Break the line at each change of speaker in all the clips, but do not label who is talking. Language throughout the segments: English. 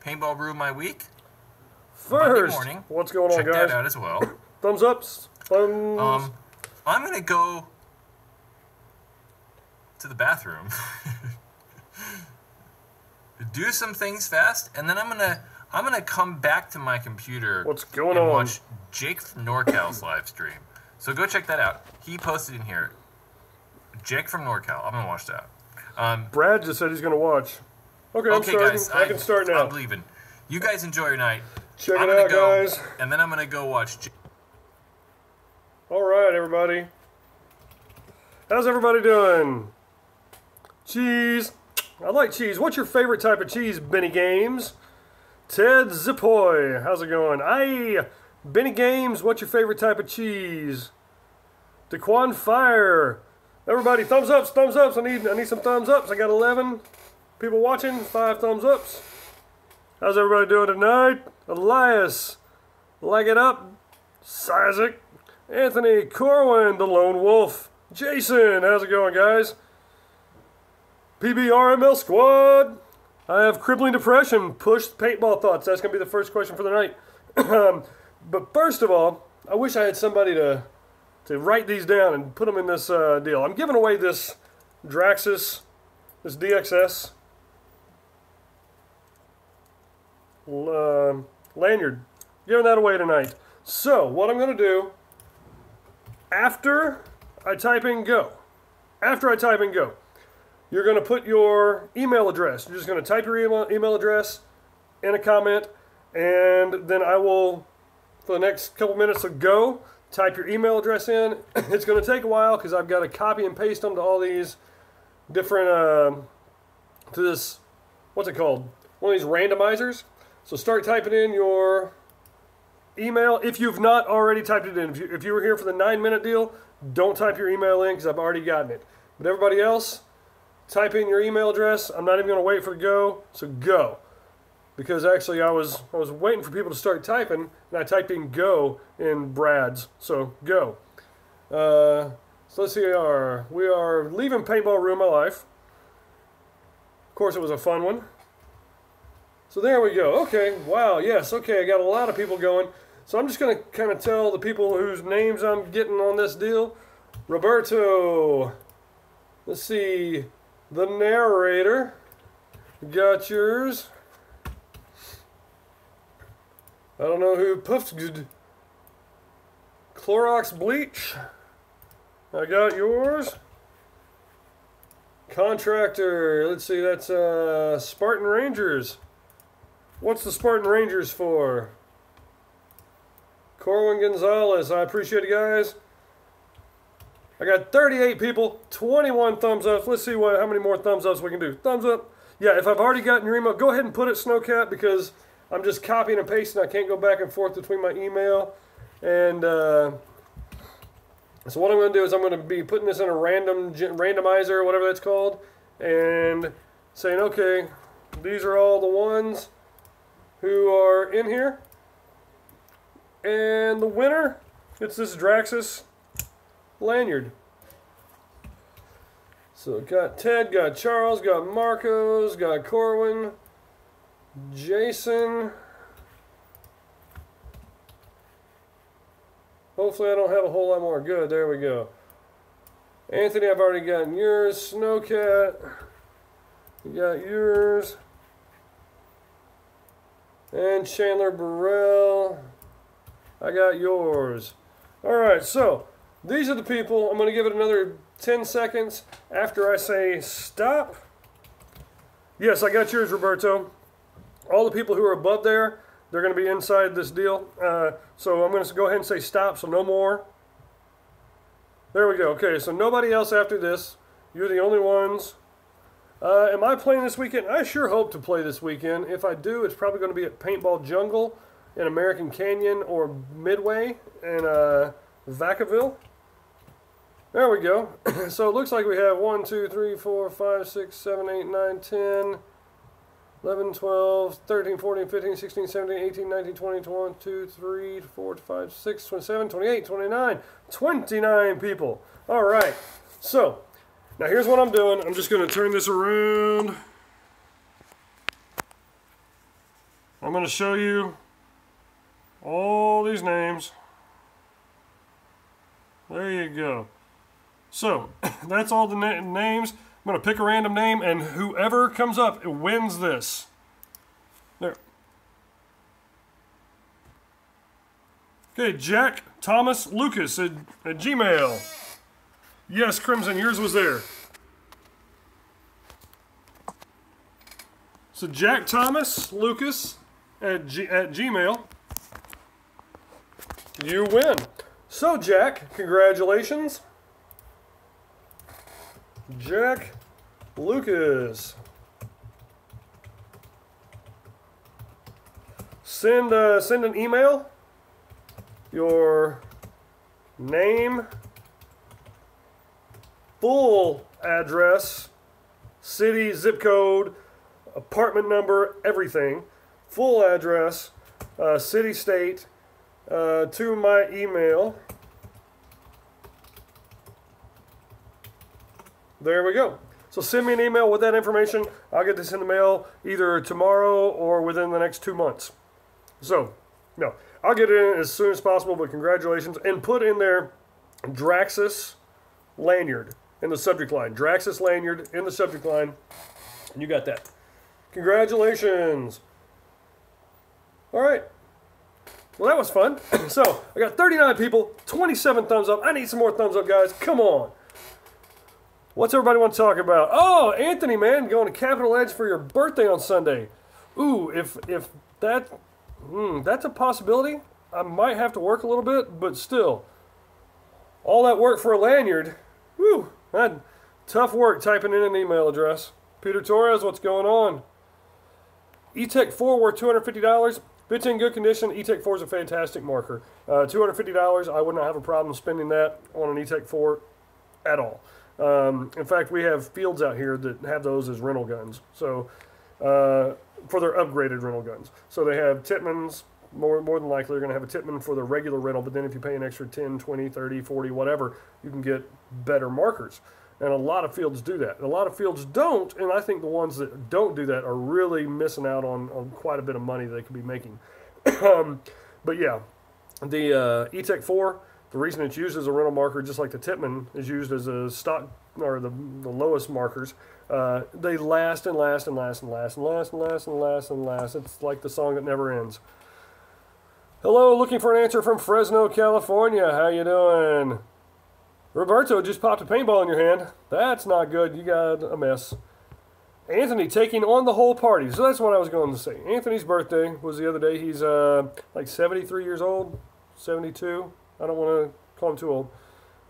paintball ruined my week.
First,
Monday morning.
what's going on,
Check
guys?
that out as well.
Thumbs ups. Thumbs.
I'm gonna go to the bathroom, do some things fast, and then I'm gonna come back to my computer.
What's going
and
on?
Watch Jake from NorCal's live stream. So go check that out. He posted in here. Jake from NorCal. I'm gonna watch that.
Brad just said he's gonna watch. Okay, I'm starting.
Guys,
I can start now.
I'm leaving. You guys enjoy your night.
Check
I'm
it
gonna
out,
go,
guys.
and then I'm gonna go watch.
All right, everybody. How's everybody doing? Cheese. I like cheese. What's your favorite type of cheese, Benny Games? Ted Zipoy. How's it going? Aye. Benny Games, what's your favorite type of cheese? Daquan Fire. Everybody, thumbs ups, thumbs ups. I need some thumbs ups. I got 11 people watching, 5 thumbs ups. How's everybody doing tonight? Elias. Like it up. Isaac. Anthony. Corwin, the Lone Wolf. Jason, how's it going, guys? PBRML Squad. I have crippling depression. Push paintball thoughts. That's going to be the first question for the night. But first of all, I wish I had somebody to write these down and put them in this deal. I'm giving away this Draxus, this DXS lanyard. Giving that away tonight. So, what I'm going to do, after I type in go, you're going to put your email address. You're just going to type your email address in a comment, and then I will, for the next couple minutes of go, type your email address in. It's going to take a while because I've got to copy and paste them to all these different, to this, what's it called? One of these randomizers. So start typing in your email. If you've not already typed it in, if you were here for the 9-minute deal, don't type your email in because I've already gotten it. But everybody else, type in your email address. I'm not even going to wait for the go, so go. Because actually I was waiting for people to start typing, and I typed in go in Brad's, so go. So let's see, we are leaving paintball ruin my life. Of course it was a fun one. So there we go. Okay, wow, yes, okay, I got a lot of people going. So I'm just going to kind of tell the people whose names I'm getting on this deal. Roberto, let's see, the narrator, got yours. I don't know who puffed good. Clorox bleach. I got yours. Contractor. Let's see, that's Spartan Rangers. What's the Spartan Rangers for? Corwin Gonzalez. I appreciate it, guys. I got 38 people, 21 thumbs up. Let's see how many more thumbs ups we can do. Thumbs up. Yeah, if I've already gotten your email, go ahead and put it, Snowcat, because I'm just copying and pasting. I can't go back and forth between my email. And so what I'm going to do is I'm going to be putting this in a randomizer, or whatever that's called, and saying, okay, these are all the ones who are in here. And the winner, it's this Draxus lanyard. So got Ted, got Charles, got Marcos, got Corwin, Jason. Hopefully I don't have a whole lot more. Good, there we go. Anthony, I've already gotten yours. Snowcat, you got yours. And Chandler Burrell, I got yours. Alright, so these are the people. I'm going to give it another 10 seconds after I say stop. Yes, I got yours, Roberto. All the people who are above there, they're going to be inside this deal. So I'm going to go ahead and say stop, so no more. There we go. Okay, so nobody else after this. You're the only ones. Am I playing this weekend? I sure hope to play this weekend. If I do, it's probably going to be at Paintball Jungle in American Canyon or Midway in Vacaville. There we go. So it looks like we have 1, 2, 3, 4, 5, 6, 7, 8, 9, 10, 11, 12, 13, 14, 15, 16, 17, 18, 19, 20, 21, 2, 3, 4, 5, 6, 27, 28, 29, 29 people. All right. So now here's what I'm doing. I'm just going to turn this around. I'm going to show you all these names. There you go. So, that's all the names. I'm going to pick a random name, and whoever comes up wins this. There. Okay, Jack Thomas Lucas at Gmail. Yes, Crimson, yours was there. So Jack Thomas Lucas at Gmail. You win. So Jack, congratulations. Jack Lucas. Send an email, your name, full address, city, zip code, apartment number, everything, full address, city, state, to my email. There we go. So send me an email with that information. I'll get this in the mail either tomorrow or within the next 2 months. So, no, I'll get it in as soon as possible, but congratulations. And put in there Draxus lanyard in the subject line. Draxus lanyard in the subject line. And you got that. Congratulations. All right. Well, that was fun. So, I got 39 people, 27 thumbs up. I need some more thumbs up, guys. Come on. What's everybody want to talk about? Oh, Anthony, man, going to Capitol Edge for your birthday on Sunday. Ooh, if that, that's a possibility. I might have to work a little bit, but still. All that work for a lanyard. Whew, that tough work typing in an email address. Peter Torres, what's going on? E-Tech 4 worth $250. Bit's in good condition. E-Tech 4 is a fantastic marker. $250, I would not have a problem spending that on an E-Tech 4 at all. In fact, we have fields out here that have those as rental guns. So, for their upgraded rental guns. So they have Tippmans. More than likely they're going to have a Tippmann for the regular rental, but then if you pay an extra 10, 20, 30, 40, whatever, you can get better markers. And a lot of fields do that. And a lot of fields don't, and I think the ones that don't do that are really missing out on quite a bit of money they could be making. But yeah, the E-Tech 4, the reason it's used as a rental marker, just like the Tippmann is used as a stock, or the lowest markers, they last and last and last and last and last and last and last and last. It's like the song that never ends. Hello, looking for an answer from Fresno, California. How you doing? Roberto just popped a paintball in your hand. That's not good. You got a mess. Anthony taking on the whole party. So that's what I was going to say. Anthony's birthday was the other day. He's like 73 years old, 72. I don't want to call him too old.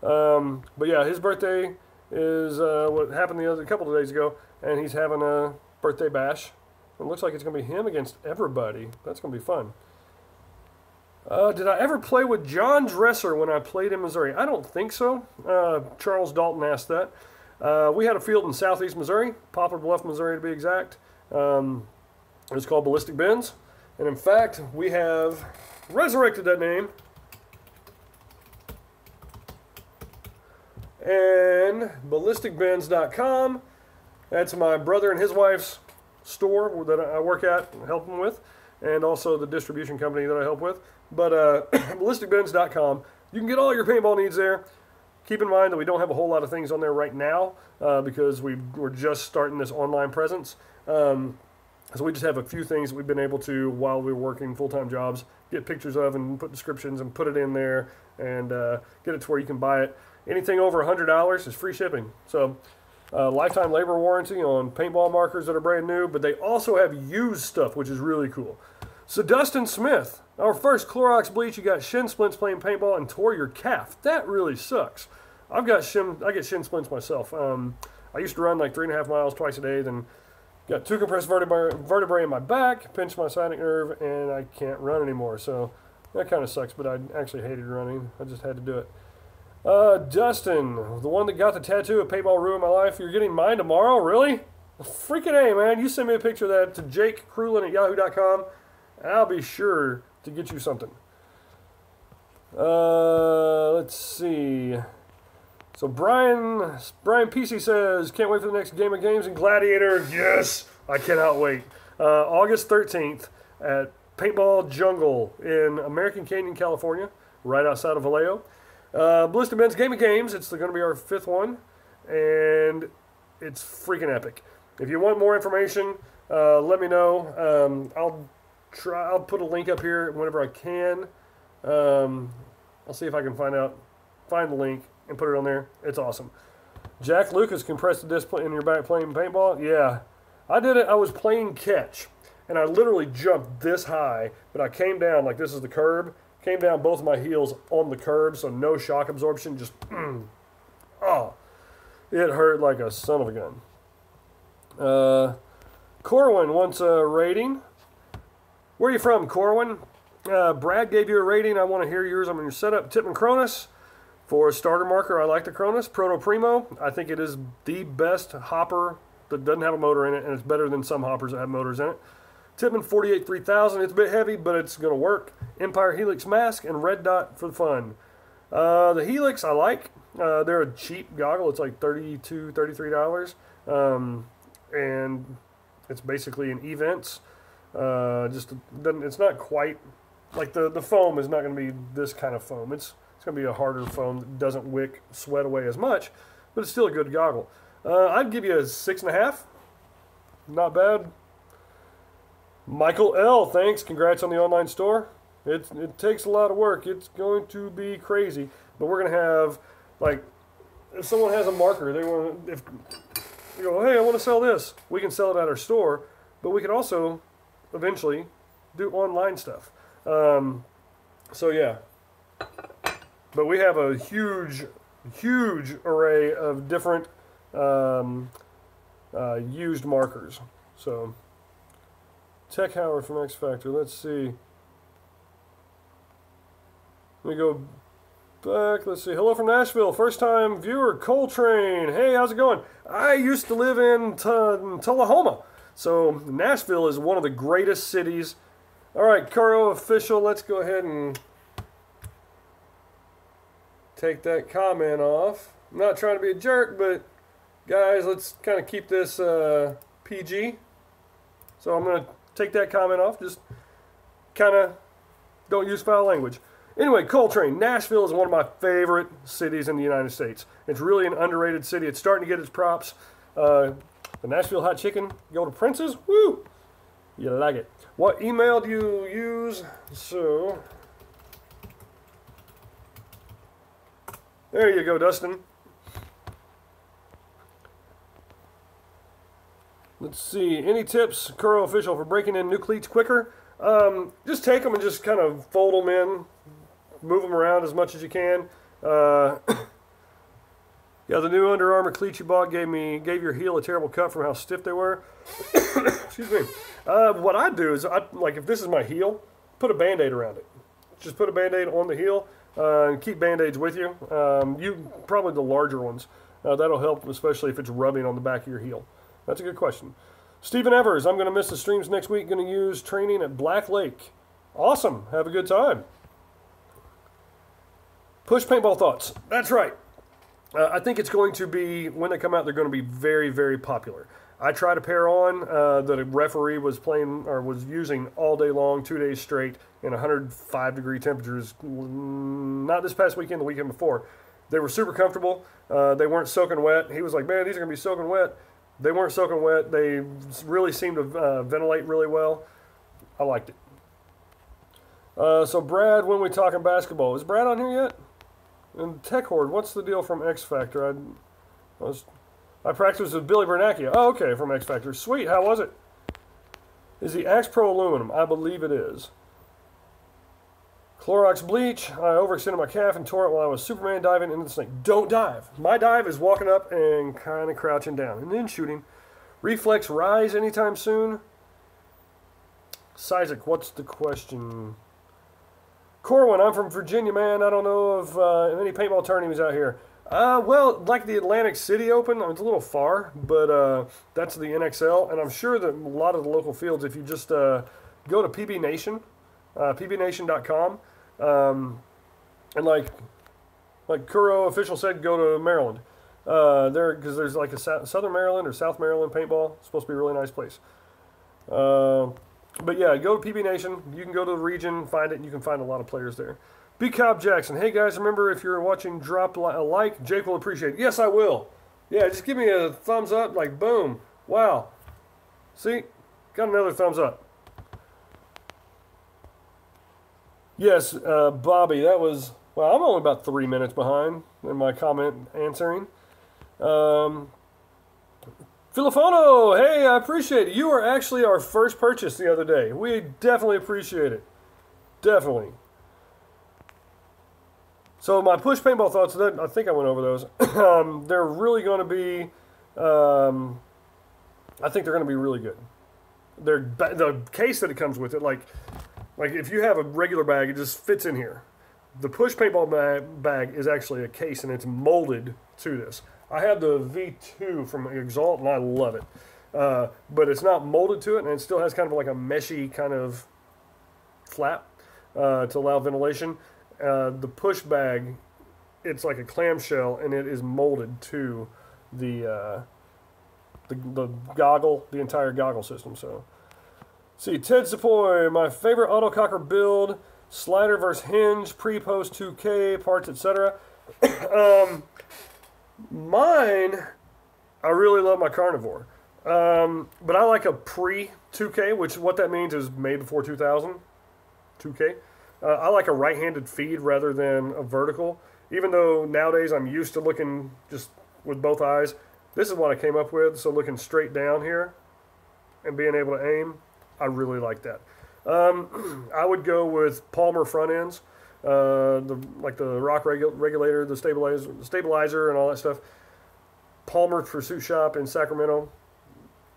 But yeah, his birthday is what happened a couple of days ago, and he's having a birthday bash. It looks like it's going to be him against everybody. That's going to be fun. Did I ever play with John Dresser when I played in Missouri? I don't think so. Charles Dalton asked that. We had a field in southeast Missouri, Poplar Bluff, Missouri to be exact. It was called Ballistic Benz. And in fact, we have resurrected that name. And ballisticbenz.com. That's my brother and his wife's store that I work at and help them with. And also the distribution company that I help with. But ballisticbenz.com, you can get all your paintball needs there. Keep in mind that we don't have a whole lot of things on there right now because we're just starting this online presence. So we just have a few things that we've been able to, while we're working full-time jobs, get pictures of and put descriptions and put it in there and get it to where you can buy it. Anything over $100 is free shipping. So lifetime labor warranty on paintball markers that are brand new, but they also have used stuff, which is really cool. So Dustin Smith, our first Clorox bleach, you got shin splints playing paintball and tore your calf. That really sucks. I get shin splints myself. I used to run like 3.5 miles twice a day, then got 2 compressed vertebrae in my back, pinched my sciatic nerve, and I can't run anymore. So that kind of sucks, but I actually hated running. I just had to do it. Dustin, the one that got the tattoo of paintball ruined my life. You're getting mine tomorrow? Really? Freaking A, man. You send me a picture of that to jakecrulin@yahoo.com. I'll be sure to get you something. Let's see. So Brian PC says, can't wait for the next Game of Games and Gladiator. Yes, I cannot wait. August 13th. at Paintball Jungle in American Canyon, California, right outside of Vallejo. Ballistic Ben's Game of Games. It's going to be our 5th one, and it's freaking epic. If you want more information, let me know. I'll put a link up here whenever I can. I'll see if I can find the link and put it on there. It's awesome. Jack Lucas compressed the disc in your back playing paintball. Yeah, I did it. I was playing catch, and I literally jumped this high, but I came down like this is the curb. Came down both of my heels on the curb, so no shock absorption. Just oh, it hurt like a son of a gun. Corwin wants a rating. Where are you from, Corwin? Brad gave you a rating. I want to hear yours on your setup. Tipman Cronus. For a starter marker, I like the Cronus. Proto Primo, I think it is the best hopper that doesn't have a motor in it, and it's better than some hoppers that have motors in it. Tipman 48 3000, it's a bit heavy, but it's going to work. Empire Helix Mask and Red Dot for the fun. The Helix I like. They're a cheap goggle. It's like $32, $33. And it's basically an events. It's not quite like the foam is not going to be this kind of foam. It's going to be a harder foam that doesn't wick sweat away as much, but it's still a good goggle. I'd give you a 6.5. Not bad. Michael L, thanks. Congrats on the online store. It takes a lot of work. It's going to be crazy, but we're going to have, like, if someone has a marker, if you go, hey, I want to sell this, we can sell it at our store, but we can also eventually do online stuff. So yeah. But we have a huge array of different used markers. So, Tech Howard from X Factor. Let's see. Let me go back. Let's see. Hello from Nashville. First time viewer, Coltrane. Hey, how's it going? I used to live in Tullahoma. So, Nashville is one of the greatest cities. All right, Kuro Official, let's go ahead and take that comment off. I'm not trying to be a jerk, but guys, let's kind of keep this PG. So I'm going to take that comment off. Just kind of don't use foul language. Anyway, Coltrane. Nashville is one of my favorite cities in the United States. It's really an underrated city. It's starting to get its props. The Nashville Hot Chicken, go to Prince's. Woo! You like it. What email do you use? So, there you go, Dustin. Let's see. Any tips, Kuro Official, for breaking in new cleats quicker? Just take them and just kind of fold them in. Move them around as much as you can. Yeah, the new Under Armour cleats you bought gave your heel a terrible cut from how stiff they were. Excuse me. What I do is, like if this is my heel, put a Band-Aid around it. Just put a Band-Aid on the heel and keep Band-Aids with you. Probably the larger ones. That'll help, especially if it's rubbing on the back of your heel. That's a good question. Stephen Evers, I'm going to miss the streams next week. Going to use training at Black Lake. Awesome. Have a good time. Push paintball thoughts. That's right. I think it's going to be, when they come out, they're going to be very, very popular. I tried a pair on that a referee was using all day long, 2 days straight, in 105-degree temperatures. Not this past weekend, the weekend before. They were super comfortable. They weren't soaking wet. He was like, man, these are going to be soaking wet. They weren't soaking wet. They really seemed to ventilate really well. I liked it. So Brad, when we talking basketball, is Brad on here yet? And Tech Horde, what's the deal from X Factor? I practiced with Billy Bernacchia. Oh, okay, from X Factor. Sweet, how was it? Is the Axe Pro aluminum? I believe it is. Clorox bleach. I overextended my calf and tore it while I was Superman diving into the snake. Don't dive. My dive is walking up and kind of crouching down and then shooting. Reflex rise anytime soon? Sizik, what's the question? Corwin, I'm from Virginia, man. I don't know of any paintball tourneys out here. Well, like the Atlantic City Open, it's a little far, but that's the NXL, and I'm sure that a lot of the local fields, if you just go to PB Nation, pbnation.com, and like Kuro Official said, go to Maryland. Because there's like a Southern Maryland or South Maryland paintball. It's supposed to be a really nice place. But yeah, go to PB Nation. You can go to the region, find it, and you can find a lot of players there. B. Cobb Jackson. Hey guys, remember if you're watching, drop a like. Jake will appreciate it. Yes, I will. Yeah, just give me a thumbs up, like boom. Wow. See? Got another thumbs up. Yes, Bobby, that was... Well, I'm only about 3 minutes behind in my comment answering. Filifono, hey, I appreciate it. You were actually our first purchase the other day. We definitely appreciate it. Definitely. So my push paintball thoughts, I think I went over those. They're really going to be, I think they're going to be really good. The case that it comes with it, like if you have a regular bag, it just fits in here. The push paintball bag is actually a case, and it's molded to this. I have the V2 from Exalt, and I love it. But it's not molded to it, and it still has kind of like a meshy kind of flap to allow ventilation. The push bag, it's like a clamshell, and it is molded to the goggle, the entire goggle system. So, see, Ted Sepoy, my favorite autococker build, slider versus hinge, pre-post 2K, parts, etc. Mine, I really love my Carnivore. But I like a pre-2K, which what that means is made before 2000, 2K. I like a right-handed feed rather than a vertical. Even though nowadays I'm used to looking just with both eyes, this is what I came up with. So looking straight down here and being able to aim, I really like that. I would go with Palmer front ends, like the rock regulator, the stabilizer, and all that stuff. Palmer Pursuit Shop in Sacramento,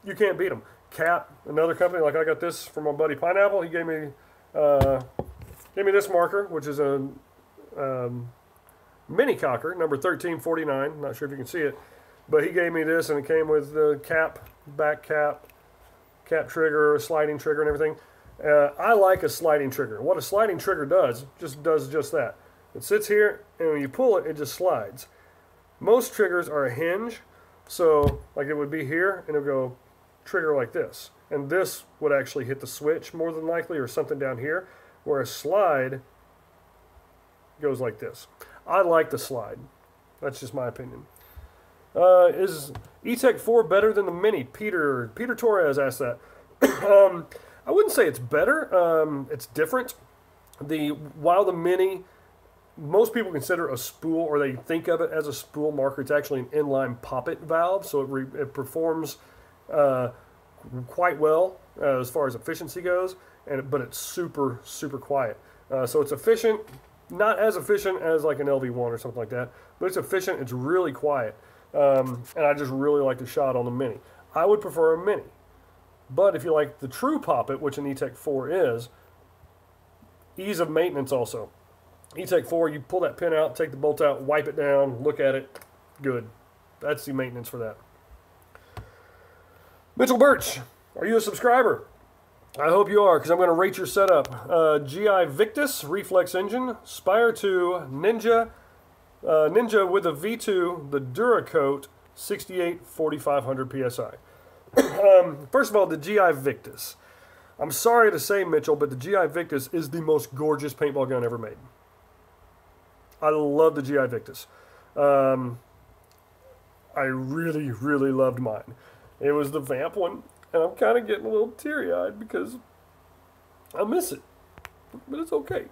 you can't beat them. Cat, another company, like I got this from my buddy Pineapple. He gave me this marker, which is a mini cocker, number 1349. Not sure if you can see it, but he gave me this, and it came with the cap, back cap, cap trigger, sliding trigger, and everything. I like a sliding trigger. What a sliding trigger does just that. It sits here, and when you pull it, it just slides. Most triggers are a hinge, so like it would be here, and it would go trigger like this. And this would actually hit the switch more than likely, or something down here, where a slide goes like this. I like the slide. That's just my opinion. Is E-Tech 4 better than the Mini? Peter Torres asked that. I wouldn't say it's better. It's different. While the Mini, most people consider a spool, or they think of it as a spool marker. It's actually an inline poppet valve, so it performs quite well as far as efficiency goes. But it's super, super quiet. So it's efficient, not as efficient as like an LV1 or something like that, but it's efficient. It's really quiet, and I just really like the shot on the Mini. I would prefer a Mini. But if you like the true poppet, which an E-Tech 4 is, ease of maintenance also. E-Tech 4, you pull that pin out, take the bolt out, wipe it down, look at it, good. That's the maintenance for that. Mitchell Birch, are you a subscriber? I hope you are, because I'm going to rate your setup. GI Victus, Reflex Engine, Spire 2, Ninja with a V2, the Duracoat, 68 4500 PSI. First of all, the GI Victus. I'm sorry to say, Mitchell, but the GI Victus is the most gorgeous paintball gun ever made. I love the GI Victus. I really, really loved mine. It was the Vamp one, and I'm kind of getting a little teary-eyed because I miss it. But it's okay.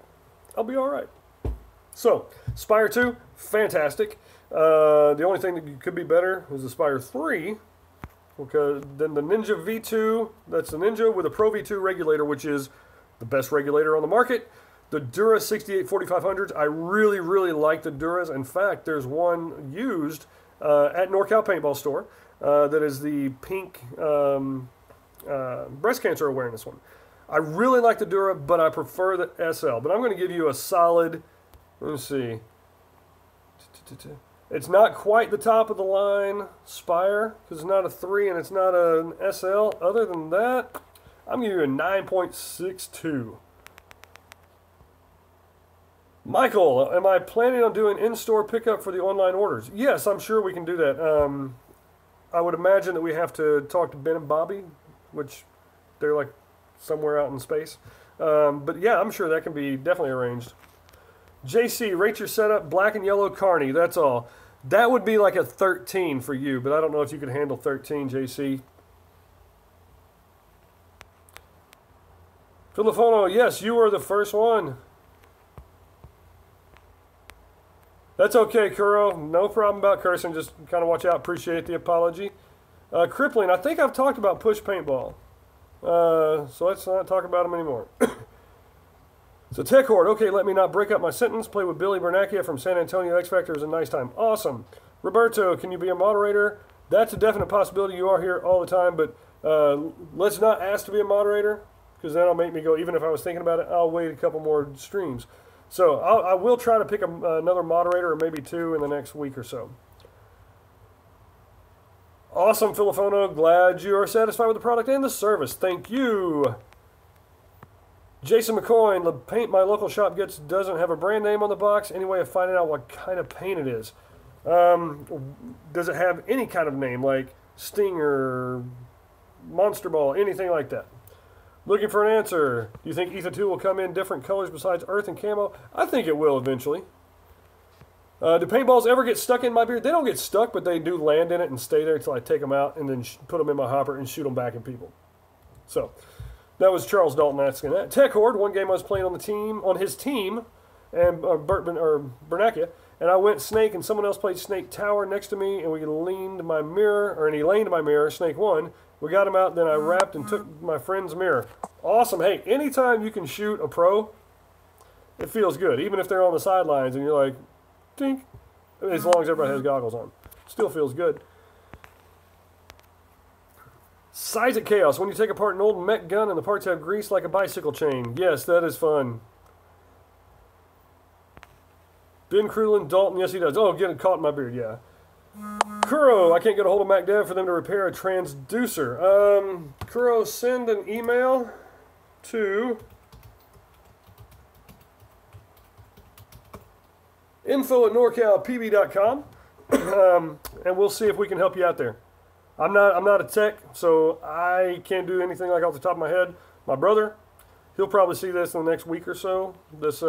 I'll be all right. So, Spire 2, fantastic. The only thing that could be better is the Spire 3. Okay, then the Ninja V2, that's the Ninja with a Pro V2 regulator, which is the best regulator on the market. The Dura 68 4500s, I really, really like the Duras. In fact, there's one used at NorCal Paintball Store that is the pink breast cancer awareness one. I really like the Dura, but I prefer the SL. But I'm going to give you a solid, let me see. It's not quite the top of the line Spire, because it's not a 3 and it's not an SL. Other than that, I'm giving you a 9.62. Michael, am I planning on doing in-store pickup for the online orders? Yes, I'm sure we can do that. I would imagine that we have to talk to Ben and Bobby, which they're like somewhere out in space. But yeah, I'm sure that can be definitely arranged. JC, rate your setup black and yellow carny. That's all. That would be like a 13 for you, but I don't know if you could handle 13, JC. Filifono, yes, you were the first one. That's okay, Kuro. No problem about cursing. Just kind of watch out. Appreciate the apology. Crippling, I think I've talked about push paintball. So let's not talk about them anymore. So Tech Horde, okay, let me not break up my sentence. Play with Billy Bernacchia from San Antonio X Factor is a nice time. Awesome. Roberto, can you be a moderator? That's a definite possibility. You are here all the time, but let's not ask to be a moderator, because that'll make me go, even if I was thinking about it, I'll wait a couple more streams. So I will try to pick another moderator, or maybe two in the next week or so. Awesome, Filifono. Glad you are satisfied with the product and the service. Thank you. Jason McCoy, the paint my local shop gets doesn't have a brand name on the box. Any way of finding out what kind of paint it is? Does it have any kind of name, like Stinger, Monster Ball, anything like that? Looking for an answer. Do you think Ether 2 will come in different colors besides earth and camo? I think it will eventually. Do paintballs ever get stuck in my beard? They don't get stuck, but they do land in it and stay there until I take them out and then put them in my hopper and shoot them back at people. So that was Charles Dalton asking that. Tech Horde, one game I was playing on his team, and Bernacchia, and I went Snake, and someone else played Snake Tower next to me, and we leaned my mirror, and he laned my mirror. Snake won. We got him out, then I wrapped and took my friend's mirror. Awesome. Hey, anytime you can shoot a pro, it feels good, even if they're on the sidelines, and you're like, tink, as long as everybody has goggles on. Still feels good. Size at Chaos. When you take apart an old mech gun and the parts have grease like a bicycle chain. Yes, that is fun. Ben Crulin, Dalton, yes he does. Oh, getting caught in my beard, yeah. Kuro, I can't get a hold of MacDev for them to repair a transducer. Kuro, send an email to info@norcalpb.com and we'll see if we can help you out there. I'm not a tech, so I can't do anything like off the top of my head. My brother, he'll probably see this in the next week or so, this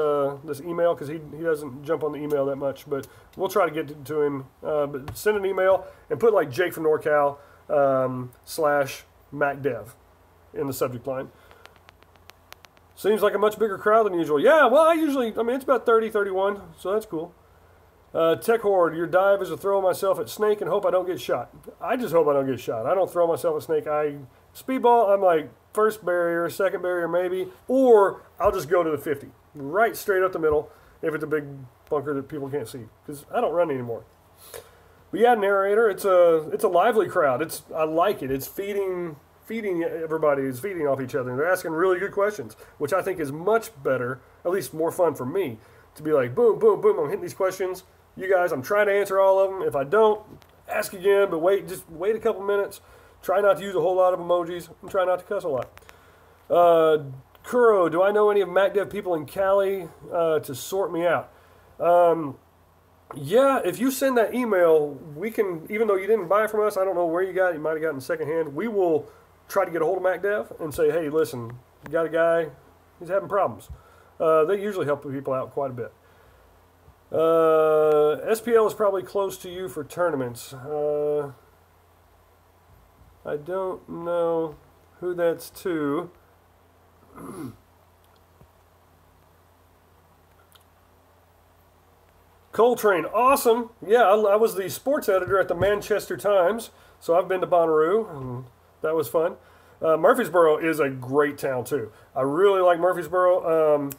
email, because he doesn't jump on the email that much, but we'll try to get to him. But send an email and put like Jake from NorCal / MacDev in the subject line. Seems like a much bigger crowd than usual. Yeah, well, I mean, it's about 30, 31, so that's cool. Tech Horde, your dive is to throw myself at Snake and hope I don't get shot. I just hope I don't get shot. I don't throw myself at Snake. Speedball, I'm like first barrier, second barrier maybe, or I'll just go to the 50. Right straight up the middle if it's a big bunker that people can't see, because I don't run anymore. But yeah, narrator, it's a lively crowd. I like it. It's feeding everybody is feeding off each other, and they're asking really good questions, which I think is much better, at least more fun for me, to be like, boom, boom, boom, I'm hitting these questions. You guys, I'm trying to answer all of them. If I don't, ask again, but just wait a couple minutes. Try not to use a whole lot of emojis, and try not to cuss a lot. Kuro, do I know any of MacDev people in Cali to sort me out? Yeah, if you send that email, we can, even though you didn't buy it from us, I don't know where you got it, you might have gotten it secondhand, we will try to get a hold of MacDev and say, hey, listen, you got a guy, he's having problems. They usually help people out quite a bit. SPL is probably close to you for tournaments. I don't know who that's to. Coltrane, awesome. Yeah, I was the sports editor at the Manchester Times, so I've been to Bonnaroo, and that was fun. Murfreesboro is a great town, too. I really like Murfreesboro.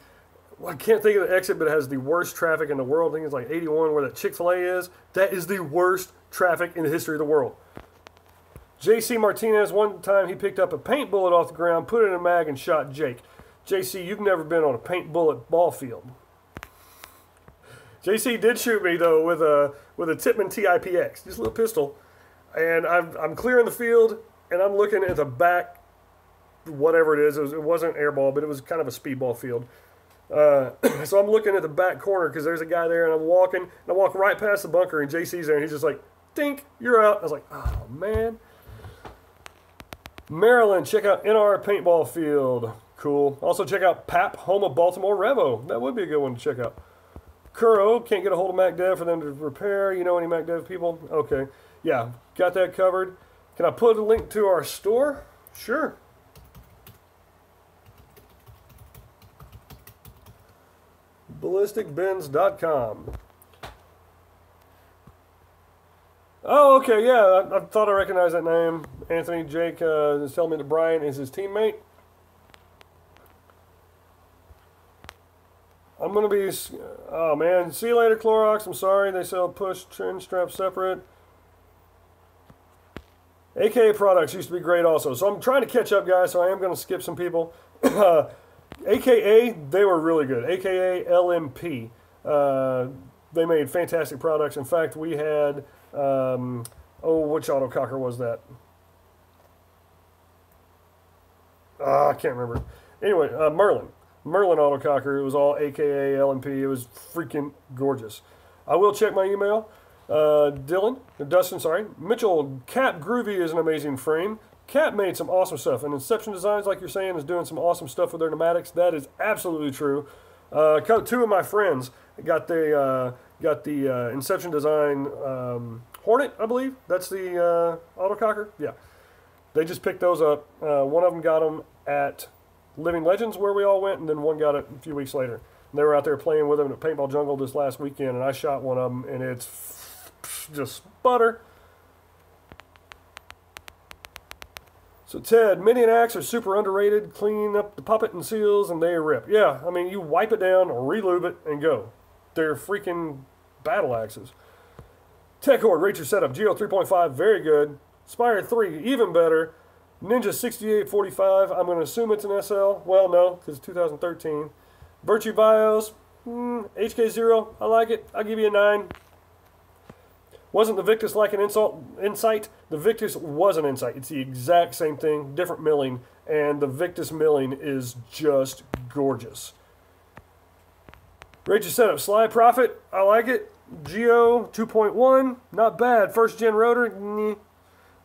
I can't think of the exit, but it has the worst traffic in the world. I think it's like 81 where that Chick-fil-A is. That is the worst traffic in the history of the world. JC Martinez, one time he picked up a paint bullet off the ground, put it in a mag, and shot Jake. JC, you've never been on a paint bullet ball field. JC did shoot me, though, with a Tippmann TIPX, just a little pistol. And I'm clearing the field, and I'm looking at the back, whatever it is. It wasn't airball, but it was kind of a speedball field. So I'm looking at the back corner because there's a guy there, and I'm walking, and I walk right past the bunker, and JC's there, and he's just like, "Dink, you're out." I was like, "Oh man." Maryland, check out NR Paintball Field. Cool. Also check out PAP, home of Baltimore Revo. That would be a good one to check out. Kuro, can't get a hold of MacDev for them to repair. You know any MacDev people? Okay. Yeah, got that covered. Can I put a link to our store? Sure. ballisticbins.com. Oh, okay, yeah, I thought I recognized that name. Anthony Jake is telling me that Brian is his teammate. I'm going to be, oh man, see you later, Clorox. I'm sorry, they sell push chin strap separate. AKA products used to be great also. So I'm trying to catch up, guys, so I am going to skip some people. AKA, they were really good. AKA LMP. They made fantastic products. In fact, we had, which autococker was that? I can't remember. Anyway, Merlin. Merlin autococker. It was all AKA LMP. It was freaking gorgeous. I will check my email. Dustin, sorry. Mitchell, Cap Groovy is an amazing frame. Cap made some awesome stuff. And Inception Designs, like you're saying, is doing some awesome stuff with their pneumatics. That is absolutely true. Two of my friends got the Inception Design Hornet, I believe. That's the autococker. Yeah. They just picked those up. One of them got them at Living Legends, where we all went, and then one got it a few weeks later. And they were out there playing with them at Paintball Jungle this last weekend, and I shot one of them, and it's just butter. So Ted, Mini and Axe are super underrated. Clean up the puppet and seals, and they rip. Yeah, I mean, you wipe it down, relube it, and go. They're freaking battle axes. Tech Horde, rate your setup. Geo 3.5, very good. Spire 3, even better. Ninja 6845, I'm going to assume it's an SL. Well, no, because it's 2013. Virtue Bios, HK0, I like it. I'll give you a 9. Wasn't the Victus like an Insight? The Victus was an Insight. It's the exact same thing, different milling, and the Victus milling is just gorgeous. Rate your setup. Sly Profit, I like it. Geo 2.1, not bad. First gen rotor,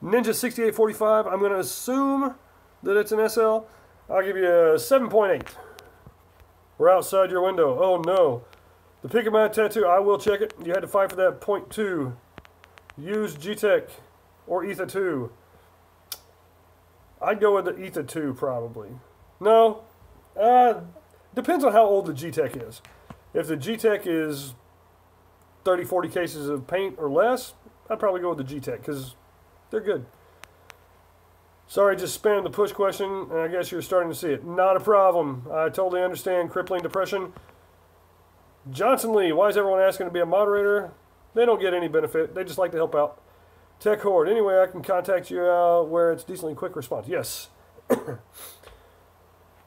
Ninja 6845, I'm going to assume that it's an SL. I'll give you a 7.8. We're outside your window. Oh no. The Pick of My Tattoo, I will check it. You had to fight for that .2. Use G-Tech or Ether 2. I'd go with the Ether 2 probably. No. Depends on how old the G-Tech is. If the G-Tech is 30, 40 cases of paint or less, I'd probably go with the G-Tech because they're good. Sorry, just spammed the push question, and I guess you're starting to see it. Not a problem. I totally understand crippling depression. Johnson Lee, why is everyone asking to be a moderator? They don't get any benefit. They just like to help out. Tech Horde, anyway, I can contact you where it's decently quick response. Yes.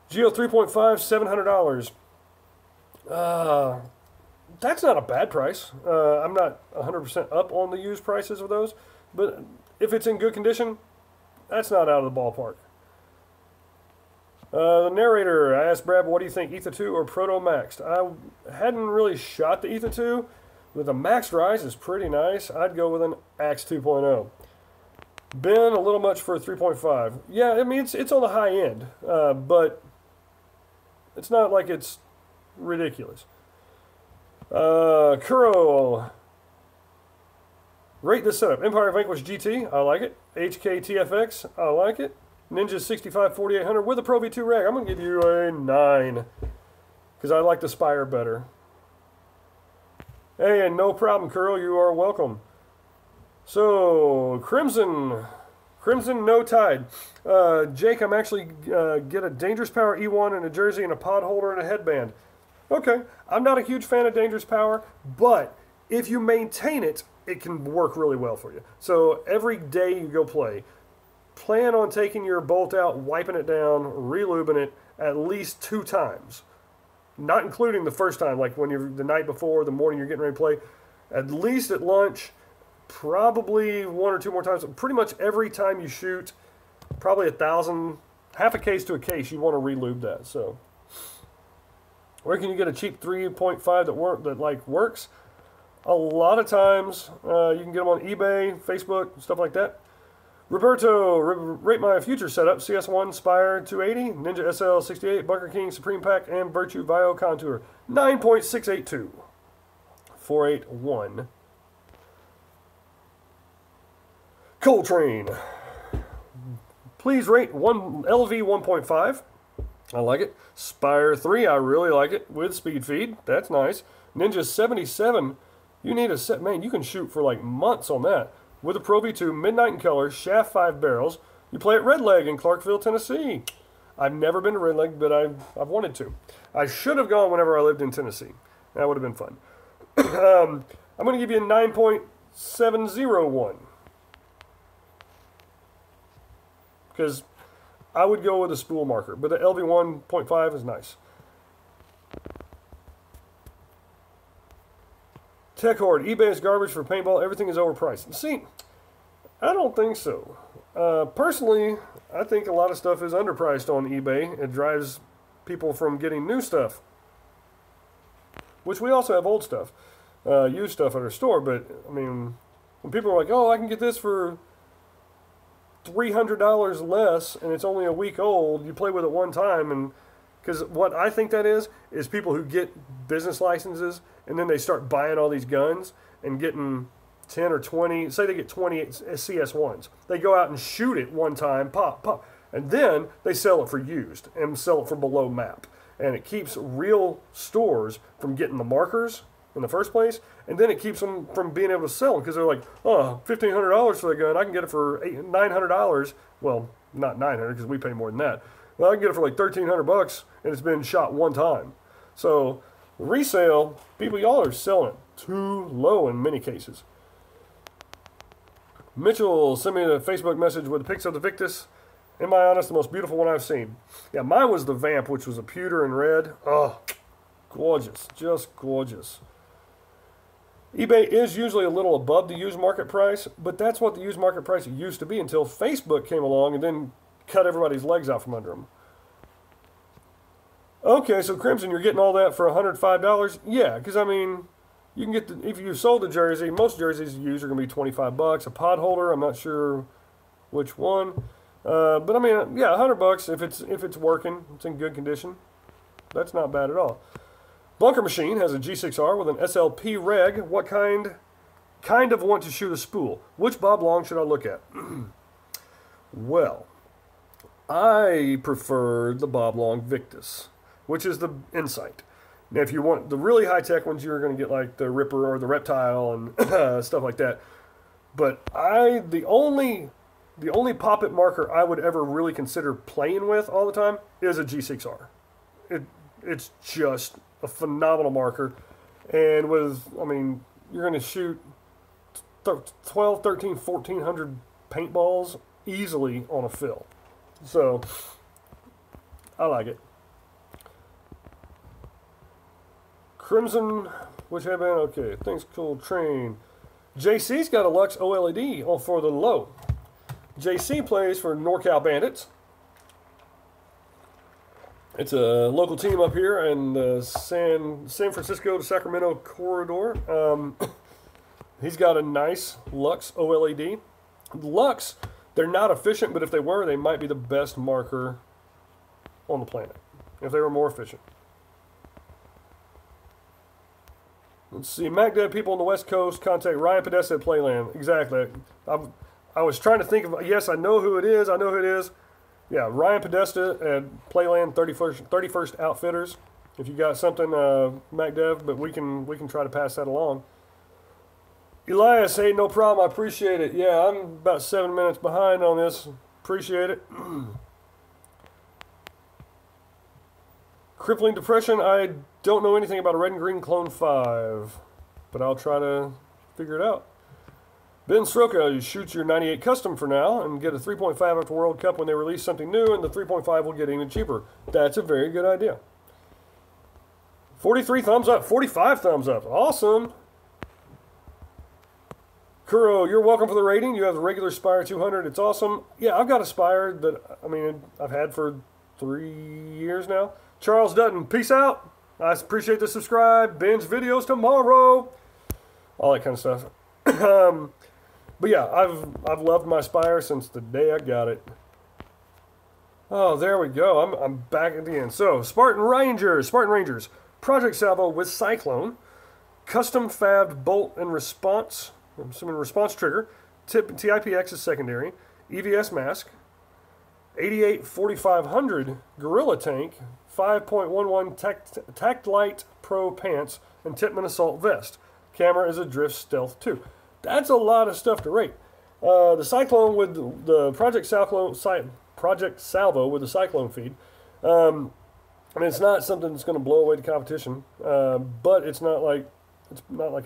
Geo 3.5, $700. That's not a bad price. I'm not 100% up on the used prices of those, but if it's in good condition, that's not out of the ballpark. The narrator, I asked Brad, what do you think, Ether 2 or Proto Maxed? I hadn't really shot the Ether 2, but the Maxed Rise is pretty nice. I'd go with an Axe 2.0. Ben, a little much for a 3.5. Yeah, I mean, it's on the high end, but it's not like it's ridiculous. Kuro, rate this setup. Empire Vanquish GT, I like it. HK TFX, I like it. Ninja 65 4800 with a Pro V2 rag. I'm going to give you a 9 because I like the Spire better. Hey, and no problem, Kuro. You are welcome. So, Crimson No Tide. Jake, I'm actually get a Dangerous Power E1 and a jersey and a pod holder and a headband. Okay, I'm not a huge fan of Dangerous Power, but if you maintain it, it can work really well for you. So every day you go play, plan on taking your bolt out, wiping it down, relubing it at least 2 times. Not including the first time, like when you're the night before, the morning you're getting ready to play. At least at lunch, probably 1 or 2 more times. Pretty much every time you shoot, probably 1,000, half a case to a case, you want to relube that. So, where can you get a cheap 3.5 that works? A lot of times, you can get them on eBay, Facebook, stuff like that. Roberto, rate my future setup: CS1 Spire 280, Ninja SL 68, Bunker King Supreme Pack, and Virtue Vio Contour 9.682. 481. Coltrane. Please rate one LV 1.5. I like it. Spire 3, I really like it with speed feed. That's nice. Ninja 77. You need a set, man. You can shoot for like months on that. With a Pro V2, Midnight in Color, Shaft 5 barrels. You play at Red Leg in Clarkville, Tennessee. I've never been to Red Leg, but I've wanted to. I should have gone whenever I lived in Tennessee. That would have been fun. I'm going to give you a 9.701. Because I would go with a spool marker, but the LV 1.5 is nice. Tech Horde, eBay is garbage for paintball. Everything is overpriced. See, I don't think so. Personally, I think a lot of stuff is underpriced on eBay. It drives people from getting new stuff, which we also have old stuff, used stuff at our store. But I mean, when people are like, "Oh, I can get this for $300 less," and it's only a week old, you play with it one time, and because what I think that is people who get business licenses and then they start buying all these guns and getting 10 or 20, say they get 20 CS1s. They go out and shoot it one time, pop, pop, and then they sell it for used and sell it for below map. And it keeps real stores from getting the markers in the first place, and then it keeps them from being able to sell them because they're like, oh, $1,500 for the gun, I can get it for $900. Well, not $900 because we pay more than that. Well, I can get it for like $1,300 and it's been shot one time. So resale, people, y'all are selling it too low in many cases. Mitchell sent me a Facebook message with pics of the Victus. Am I honest, the most beautiful one I've seen. Yeah, mine was the Vamp, which was a pewter and red. Oh, gorgeous, just gorgeous. eBay is usually a little above the used market price, but that's what the used market price used to be until Facebook came along and then cut everybody's legs out from under them. Okay, so Crimson, you're getting all that for $105? Yeah, because I mean, you can get the, if you sold a jersey, most jerseys used are going to be $25. A pod holder, I'm not sure which one, but I mean, yeah, $100 if it's working, it's in good condition. That's not bad at all. Bunker Machine has a G6R with an SLP reg. What kind of want to shoot a spool? Which Bob Long should I look at? Well, I prefer the Bob Long Victus, which is the Insight. Now, if you want the really high-tech ones, you're going to get like the Ripper or the Reptile and stuff like that. But the only pop-it marker I would ever really consider playing with all the time is a G6R. It's just a phenomenal marker. And with, I mean, you're going to shoot 12, 13, 1,400 paintballs easily on a fill. So, I like it. Crimson, which have been, okay, thanks, cool, train. JC's got a Lux OLED for the low. JC plays for NorCal Bandits. It's a local team up here in the San Francisco to Sacramento corridor. He's got a nice Lux OLED. Lux, they're not efficient, but if they were, they might be the best marker on the planet if they were more efficient. Let's see, MacDev people on the West Coast, contact Ryan Podesta at Playland. Exactly. I was trying to think of, yes, I know who it is. Yeah, Ryan Podesta at Playland 31st Outfitters. If you got something, MacDev, but we can try to pass that along. Elias, hey, no problem. I appreciate it. Yeah, I'm about 7 minutes behind on this. Appreciate it. Crippling Depression, I don't know anything about a Red and Green Clone 5, but I'll try to figure it out. Ben Sroka, you shoot your 98 custom for now and get a 3.5 after World Cup when they release something new, and the 3.5 will get even cheaper. That's a very good idea. 43 thumbs up, 45 thumbs up. Awesome. Kuro, you're welcome for the rating. You have the regular Spire 200. It's awesome. Yeah, I've got a Spire that, I mean, I've had for 3 years now. Charles Dutton, peace out. I appreciate the subscribe. Binge videos tomorrow. All that kind of stuff. But yeah, I've loved my Spire since the day I got it. Oh, there we go. I'm back at the end. So, Spartan Rangers, Project Salvo with Cyclone, custom fabbed bolt and response, I'm assuming response trigger, TIPX is secondary, EVS mask, 88-4500 Gorilla Tank, 5.11 Tactlight Pro pants, and Tipman Assault vest. Camera is a Drift Stealth 2. That's a lot of stuff to rate. The Cyclone with the Project Salvo with the Cyclone feed. I mean, it's not something that's going to blow away the competition, but it's not like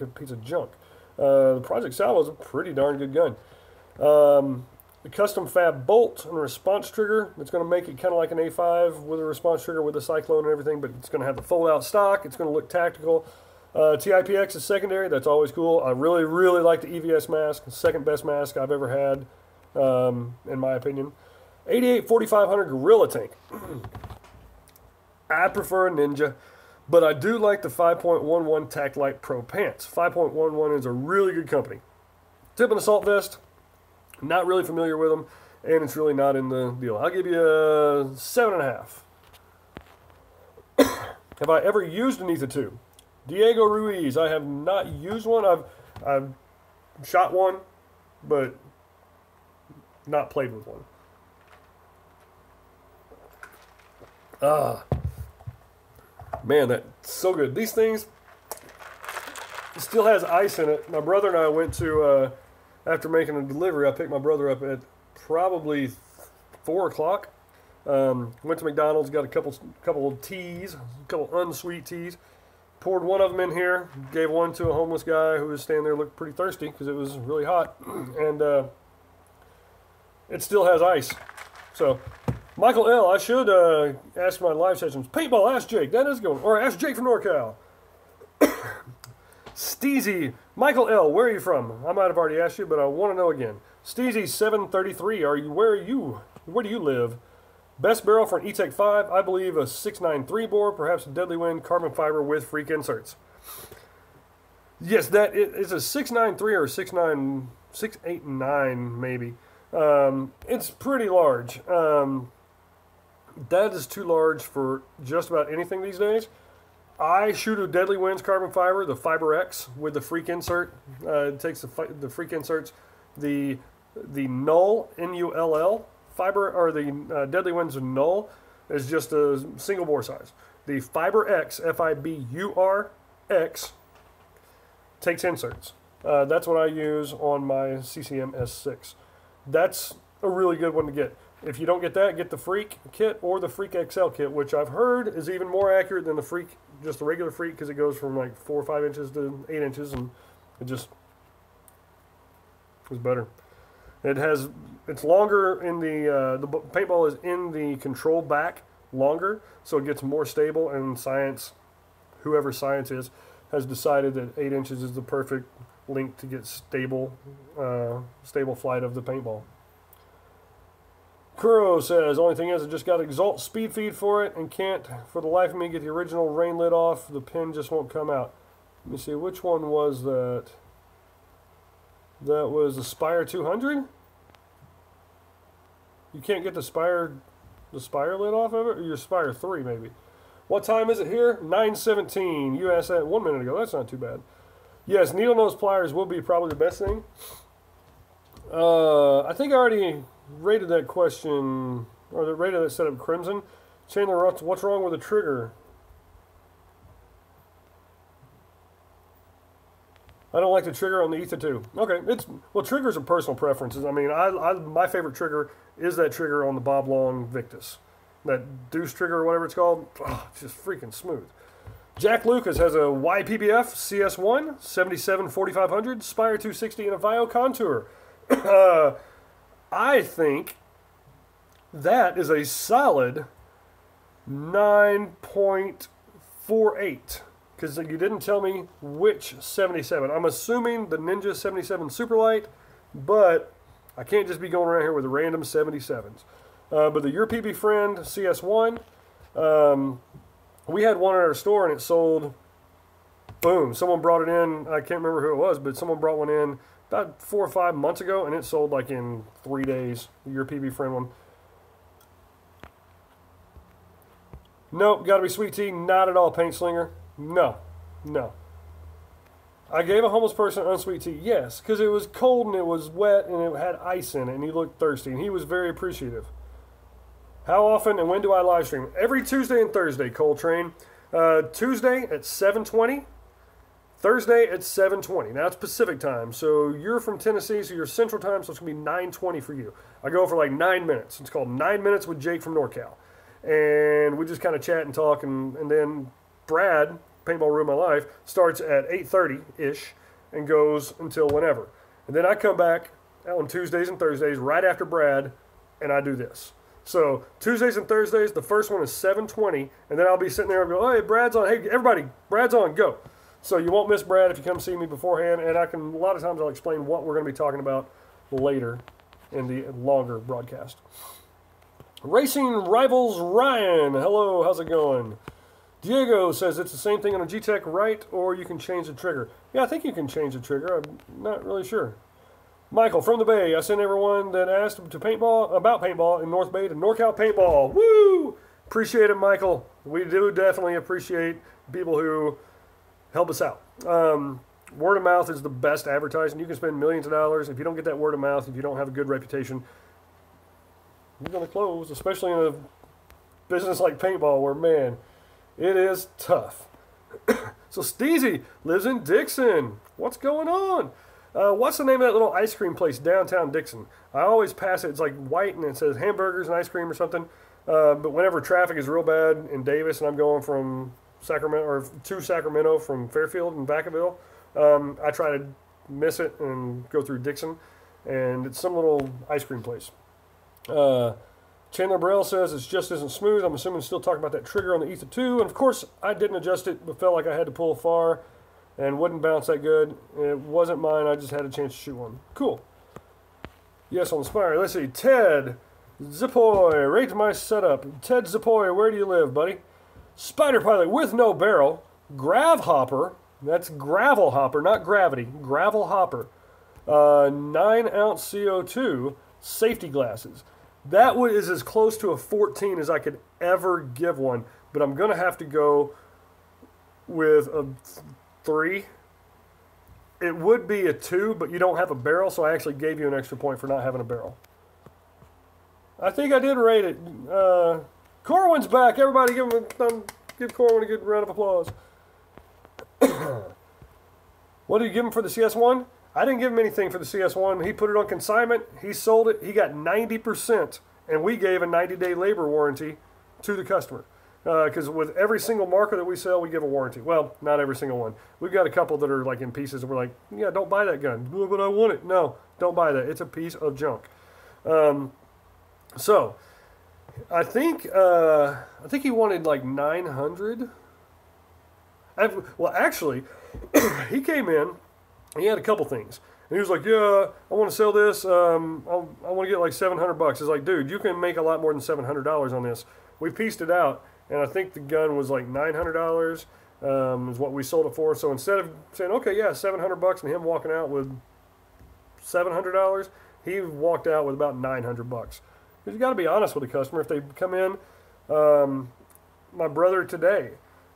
a piece of junk. The Project Salvo is a pretty darn good gun. The custom fab bolt and response trigger, it's going to make it kind of like an A5 with a response trigger with a Cyclone and everything, but it's going to have the fold-out stock. It's going to look tactical. TIPX is secondary. That's always cool. I really, really like the EVS mask. Second best mask I've ever had, in my opinion. 88-4500 Gorilla Tank. I prefer a Ninja, but I do like the 5.11 Tactlight Pro pants. 5.11 is a really good company. Tipman Assault vest. Not really familiar with them, and it's really not in the deal. I'll give you a 7.5. Have I ever used an Ether 2? Diego Ruiz. I have not used one. I've shot one, but not played with one. Man, that's so good. These things, it still has ice in it. My brother and I went to, after making a delivery, I picked my brother up at probably 4 o'clock. Went to McDonald's, got a couple of teas, a couple unsweet teas. Poured one of them in here, gave one to a homeless guy who was standing there, looked pretty thirsty because it was really hot. And it still has ice. So, Michael L., I should ask my live sessions. Paintball, ask Jake. That is going. Or ask Jake from NorCal. Steezy, Michael L., where are you from? I might have already asked you, but I want to know again. Steezy 733, where do you live? Best barrel for an E-Tech 5, I believe a 693 bore, perhaps a Deadly Wind carbon fiber with freak inserts. Yes, that is a 693 or 689 maybe. It's pretty large. That is too large for just about anything these days. I shoot a Deadly Winds carbon fiber, the Fiber X, with the freak insert. It takes the freak inserts, the Null, N-U-L-L, fiber, or the Deadly Winds Null is just a single bore size. The Fiber X, F-I-B-U-R-X, takes inserts. That's what I use on my CCM S6. That's a really good one to get. If you don't get that, get the Freak kit or the Freak XL kit, which I've heard is even more accurate than the Freak, just the regular Freak, because it goes from like 4 or 5 inches to 8 inches, and it just is better. It's longer in the paintball is in the control back longer, so it gets more stable, and whoever science is, has decided that 8 inches is the perfect length to get stable flight of the paintball. Kuro says, only thing is I just got Exalt speed feed for it and can't for the life of me get the original rain lid off. The pin just won't come out. Let me see, which one was that? That was the Spire 200? You can't get the Spire lid off of it? Or your Spire 3 maybe? What time is it here? 9:17. You asked that 1 minute ago. That's not too bad. Yes, needle nose pliers will be probably the best thing. I think I already rated that question, or rated that setup Crimson. Chandler, what's wrong with the trigger? I don't like the trigger on the Ether 2. Okay, triggers are personal preferences. I mean, my favorite trigger is that trigger on the Bob Long Victus. That Deuce trigger or whatever it's called. Oh, it's just freaking smooth. Jack Lucas has a YPBF CS1, 77-4500, Spire 260, and a Vio Contour. I think that is a solid 9.48, because you didn't tell me which 77. I'm assuming the Ninja 77 Superlight, but I can't just be going around here with random 77s. But the Your PB Friend CS1, we had one at our store and it sold, boom, someone brought it in, I can't remember who it was, but someone brought one in about 4 or 5 months ago, and it sold like in 3 days. Your PB friend one. Nope, got to be sweet tea. Not at all, Paint Slinger. No, no. I gave a homeless person unsweet tea, yes, because it was cold and it was wet and it had ice in it and he looked thirsty and he was very appreciative. How often and when do I live stream? Every Tuesday and Thursday, Coltrane. Tuesday at 7:20, Thursday at 7:20. Now it's Pacific time, so you're from Tennessee, so you're Central time, so it's going to be 9:20 for you. I go for like 9 minutes. It's called 9 Minutes with Jake from NorCal. And we just kind of chat and talk, and then Brad, Paintball Ruined My Life, starts at 8:30-ish and goes until whenever. And then I come back on Tuesdays and Thursdays right after Brad, and I do this. So Tuesdays and Thursdays, the first one is 7:20, and then I'll be sitting there and go, oh, hey, Brad's on. Hey, everybody, Brad's on, go. So you won't miss Brad if you come see me beforehand, and a lot of times I'll explain what we're going to be talking about later in the longer broadcast. Racing Rivals Ryan, hello, how's it going? Diego says it's the same thing on a G-Tech, right? Or you can change the trigger. Yeah, I think you can change the trigger. I'm not really sure. Michael from the Bay, I sent everyone that asked about paintball in North Bay to NorCal Paintball. Woo! Appreciate it, Michael. We do definitely appreciate people who help us out. Word of mouth is the best advertising. You can spend millions of dollars. If you don't get that word of mouth, if you don't have a good reputation, you're going to close, especially in a business like paintball where, man, it is tough. So Steezy lives in Dixon. What's going on? What's the name of that little ice cream place downtown Dixon? I always pass it. It's like white and it says hamburgers and ice cream or something. But whenever traffic is real bad in Davis and I'm going from Sacramento or to Sacramento from Fairfield and Vacaville, I try to miss it and go through Dixon. And it's some little ice cream place. Chandler Burrell says it just isn't smooth. I'm assuming still talking about that trigger on the Ether 2. And of course, I didn't adjust it, but felt like I had to pull far and wouldn't bounce that good. It wasn't mine. I just had a chance to shoot one. Cool. Yes, on the Spire. Let's see. Ted Zipoy. Rate my setup. Ted Zipoy, where do you live, buddy? Spider Pilot with no barrel. Grav Hopper. That's gravel hopper, not gravity. Gravel hopper. 9-ounce CO2. Safety glasses. That one is as close to a 14 as I could ever give one, but I'm going to have to go with a 3. It would be a 2, but you don't have a barrel, so I actually gave you an extra point for not having a barrel. I think I did rate it. Corwin's back. Everybody give Corwin a good round of applause. What did you give him for the CS1? I didn't give him anything for the CS1. He put it on consignment. He sold it. He got 90%, and we gave a 90-day labor warranty to the customer. Because with every single marker that we sell, we give a warranty. Well, not every single one. We've got a couple that are like in pieces, and we're like, yeah, don't buy that gun. But I want it. No, don't buy that. It's a piece of junk. So, I think he wanted like 900. Well, actually, he came in. He had a couple things. And he was like, yeah, I want to sell this. I want to get like $700. It's like, dude, you can make a lot more than $700 on this. We pieced it out, and I think the gun was like $900 is what we sold it for. So instead of saying, okay, yeah, $700 and him walking out with $700, he walked out with about $900. Because you got to be honest with the customer. If they come in, my brother today,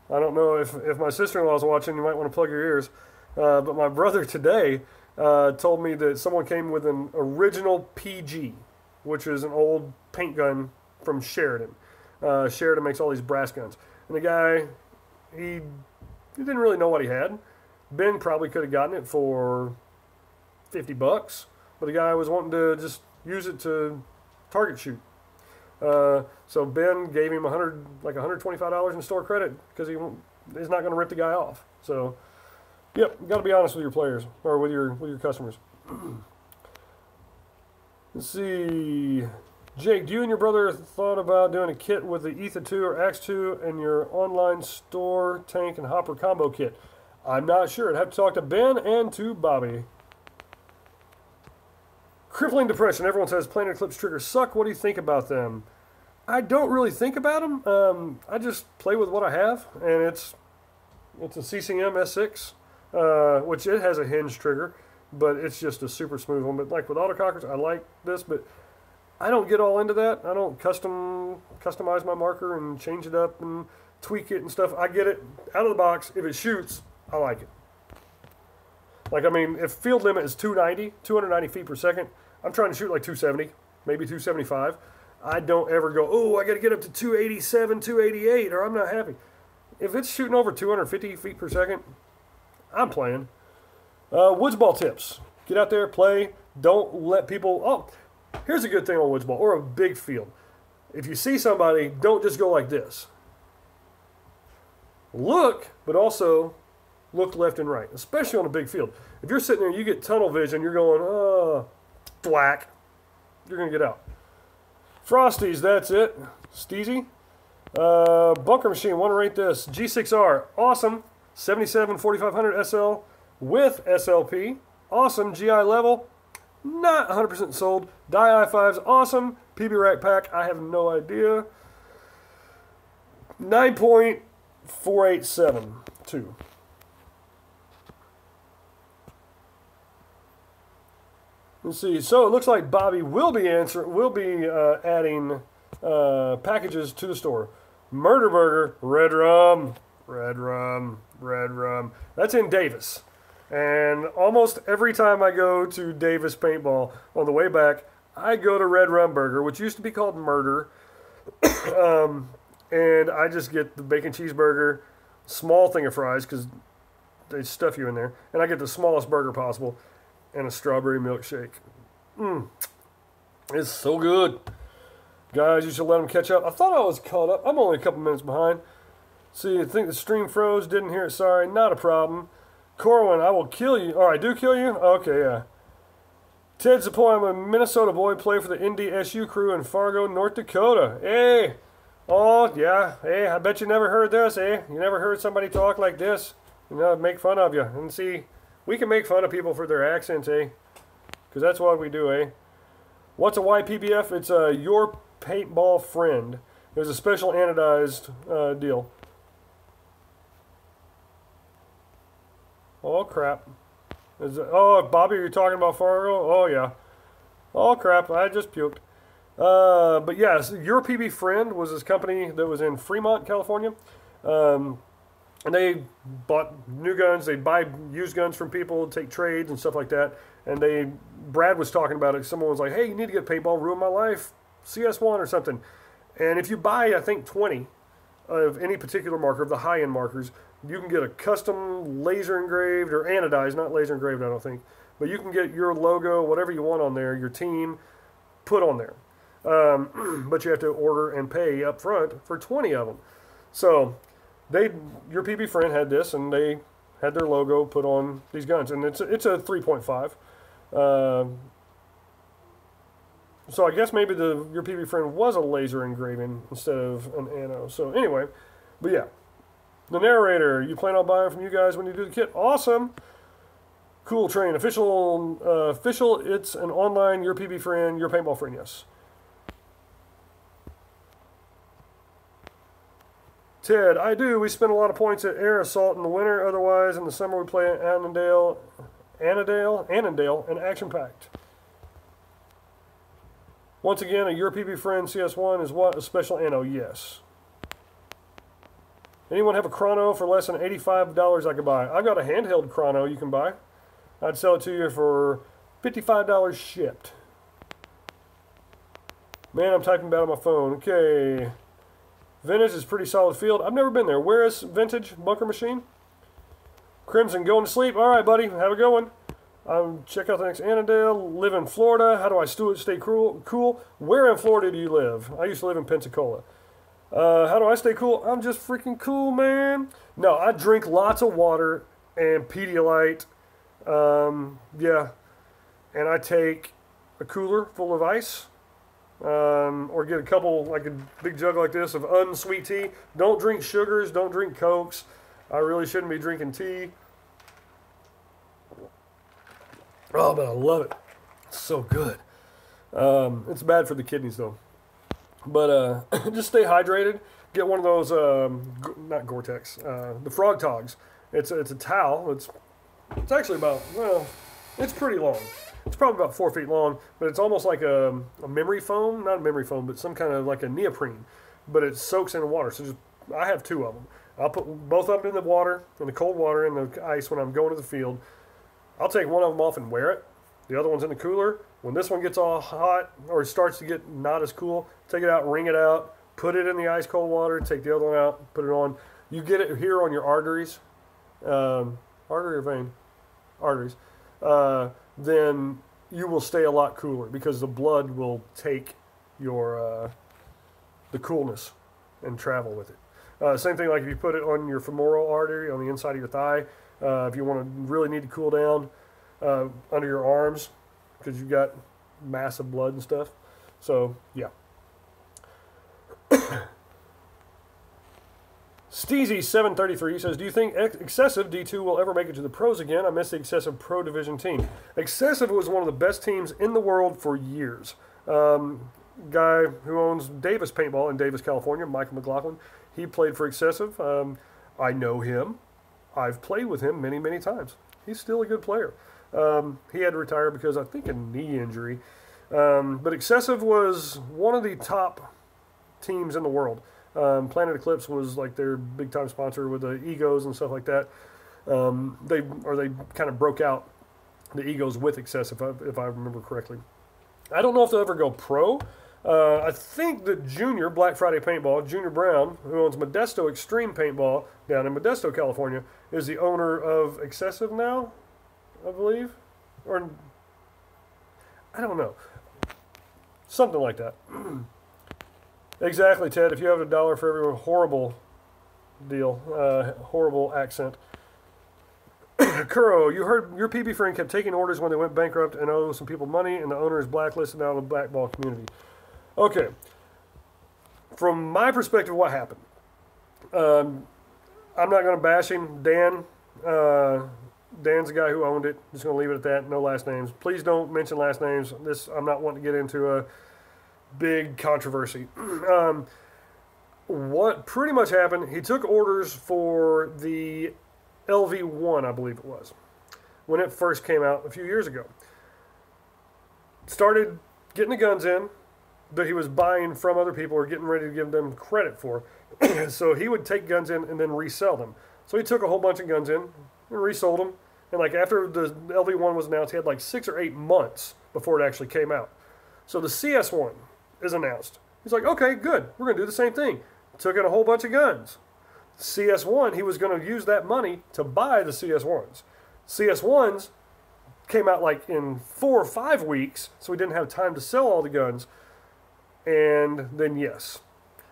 I don't know if my sister-in-law is watching, you might want to plug your ears. But my brother today told me that someone came with an original PG, which is an old paint gun from Sheridan. Sheridan makes all these brass guns. And the guy, he didn't really know what he had. Ben probably could have gotten it for $50, but the guy was wanting to just use it to target shoot. So Ben gave him $125 in store credit because he's not going to rip the guy off. So. Yep, you got to be honest with your players or with your customers. Let's see, Jake, do you and your brother thought about doing a kit with the Ether 2 or Axe 2 and your online store tank and hopper combo kit? I'm not sure. I'd have to talk to Ben and to Bobby. Crippling depression. Everyone says Planar Eclipse triggers suck. What do you think about them? I don't really think about them. I just play with what I have, and it's a CCM S6. Which it has a hinge trigger, but it's just a super smooth one. But like with autocockers, I like this, but I don't get all into that. I don't customize my marker and change it up and tweak it and stuff. I get it out of the box. If it shoots, I like it. Like, I mean, if field limit is 290 feet per second, I'm trying to shoot like 270, maybe 275. I don't ever go, oh, I got to get up to 287, 288, or I'm not happy. If it's shooting over 250 feet per second, I'm playing. Woods ball tips. Get out there, play. Don't let people... Oh, here's a good thing on woods ball, or a big field. If you see somebody, don't just go like this. Look, but also look left and right, especially on a big field. If you're sitting there, you get tunnel vision, you're going, thwack. You're going to get out. Frosties, that's it. Steezy. Bunker machine, want to rate this. G6R, awesome. 77 4500 SL with SLP. Awesome. GI level, not 100% sold. Die i5's awesome. PB rack pack, I have no idea. 9.4872. Let's see. So it looks like Bobby will be adding packages to the store. Murder Burger, red rum, red rum, red rum. That's in Davis. And almost every time I go to Davis Paintball, on the way back, I go to Red Rum Burger, which used to be called Murder. And I just get the bacon cheeseburger, small thing of fries, because they stuff you in there. And I get the smallest burger possible, and a strawberry milkshake. It's so good. Guys, you should let them catch up. I thought I was caught up. I'm only a couple minutes behind. See, I think the stream froze. Didn't hear it. Sorry. Not a problem. Corwin, I will kill you. Oh, I do kill you? Okay, yeah. Ted Zapoy, I'm a Minnesota boy. Play for the NDSU crew in Fargo, North Dakota. Hey. Oh, yeah. Hey, I bet you never heard this, eh? You never heard somebody talk like this. You know, make fun of you. And see, we can make fun of people for their accents, eh? Because that's what we do, eh? What's a YPBF? It's your paintball friend. It was a special anodized deal. Oh, crap. Oh, Bobby, you're talking about Fargo? Oh, yeah. Oh, crap. I just puked. But yes, Your PB Friend was this company that was in Fremont, California. And they bought new guns. They buy used guns from people, take trades and stuff like that. And Brad was talking about it. Someone was like, hey, you need to get paintball, ruin my life, CS1 or something. And if you buy, I think, 20 of any particular marker, of the high-end markers, you can get a custom laser engraved, or anodized, not laser engraved, I don't think. But you can get your logo, whatever you want on there, your team, put on there. But you have to order and pay up front for 20 of them. So Your PB Friend had this, and they had their logo put on these guns. And it's a 3.5. So I guess maybe Your PB Friend was a laser engraving instead of an ano. So anyway, but yeah. The narrator, you plan on buying from you guys when you do the kit? Awesome. Cool Train, official, it's an online Your PB Friend, Your Paintball Friend, yes. Ted, I do. We spend a lot of points at Air Assault in the winter. Otherwise, in the summer, we play at Annandale, and Action Packed. Once again, a Your PB Friend CS1 is what? A special ano, yes. Anyone have a chrono for less than $85 I could buy? I've got a handheld chrono you can buy. I'd sell it to you for $55 shipped. Man, I'm typing about on my phone. Okay. Vintage is pretty solid field. I've never been there. Where is Vintage Bunker Machine? Crimson going to sleep. All right, buddy. Have a good one. Check out the next Annandale. Live in Florida. How do I stay cool? Where in Florida do you live? I used to live in Pensacola. How do I stay cool? I'm just freaking cool, man. No, I drink lots of water and Pedialyte. Yeah. And I take a cooler full of ice. Or get a couple, like a big jug like this of unsweet tea. Don't drink sugars. Don't drink Cokes. I really shouldn't be drinking tea. Oh, but I love it. It's so good. It's bad for the kidneys, though. But just stay hydrated. Get one of those, not Gore-Tex, the Frog Togs. It's a towel. It's actually about, well, It's pretty long. It's probably about 4 feet long, but it's almost like a memory foam. Not a memory foam, but some kind of like a neoprene. But it soaks in the water. So I have 2 of them. I'll put both of them in the water, in the cold water, in the ice when I'm going to the field. I'll take one of them off and wear it. The other one's in the cooler. When this one gets all hot or starts to get not as cool, take it out, wring it out, put it in the ice cold water, take the other one out, put it on. You get it here on your arteries, artery or vein, arteries, then you will stay a lot cooler because the blood will take your the coolness and travel with it. Same thing like if you put it on your femoral artery on the inside of your thigh, if you want to really need to cool down under your arms because you've got massive blood and stuff. So, yeah. Steezy733 says, do you think Excessive D2 will ever make it to the pros again? I miss the Excessive Pro Division team. Excessive was one of the best teams in the world for years. Guy who owns Davis Paintball in Davis, California, Michael McLaughlin, he played for Excessive. I know him. I've played with him many, many times. He's still a good player. He had to retire because I think a knee injury. But Excessive was one of the top teams in the world. Planet Eclipse was like their big time sponsor with the Egos and stuff like that. They kind of broke out the Egos with Excessive, if I remember correctly. I don't know if they'll ever go pro. I think the Junior Black Friday Paintball, Junior Brown, who owns Modesto Extreme Paintball down in Modesto, California, is the owner of Excessive now, I believe, or I don't know, something like that. Exactly, Ted. If you have $1 for every horrible deal, horrible accent. Kuro, you heard your PB friend kept taking orders when they went bankrupt and owe some people money, and the owner is blacklisted out of the blackball community. Okay. From my perspective, what happened? I'm not going to bash him. Dan, Dan's the guy who owned it. Just going to leave it at that. No last names. Please don't mention last names. I'm not wanting to get into a big controversy. What pretty much happened, he took orders for the LV1, I believe it was, when it first came out a few years ago. Started getting the guns in that he was buying from other people or getting ready to give them credit for. So he would take guns in and then resell them. So he took a whole bunch of guns in and resold them. And like after the LV1 was announced, he had like 6 or 8 months before it actually came out. So the CS1 is announced. He's like, okay, good. We're going to do the same thing. Took in a whole bunch of guns. CS1, he was going to use that money to buy the CS1s. CS1s came out like in 4 or 5 weeks, so he didn't have time to sell all the guns. And then yes.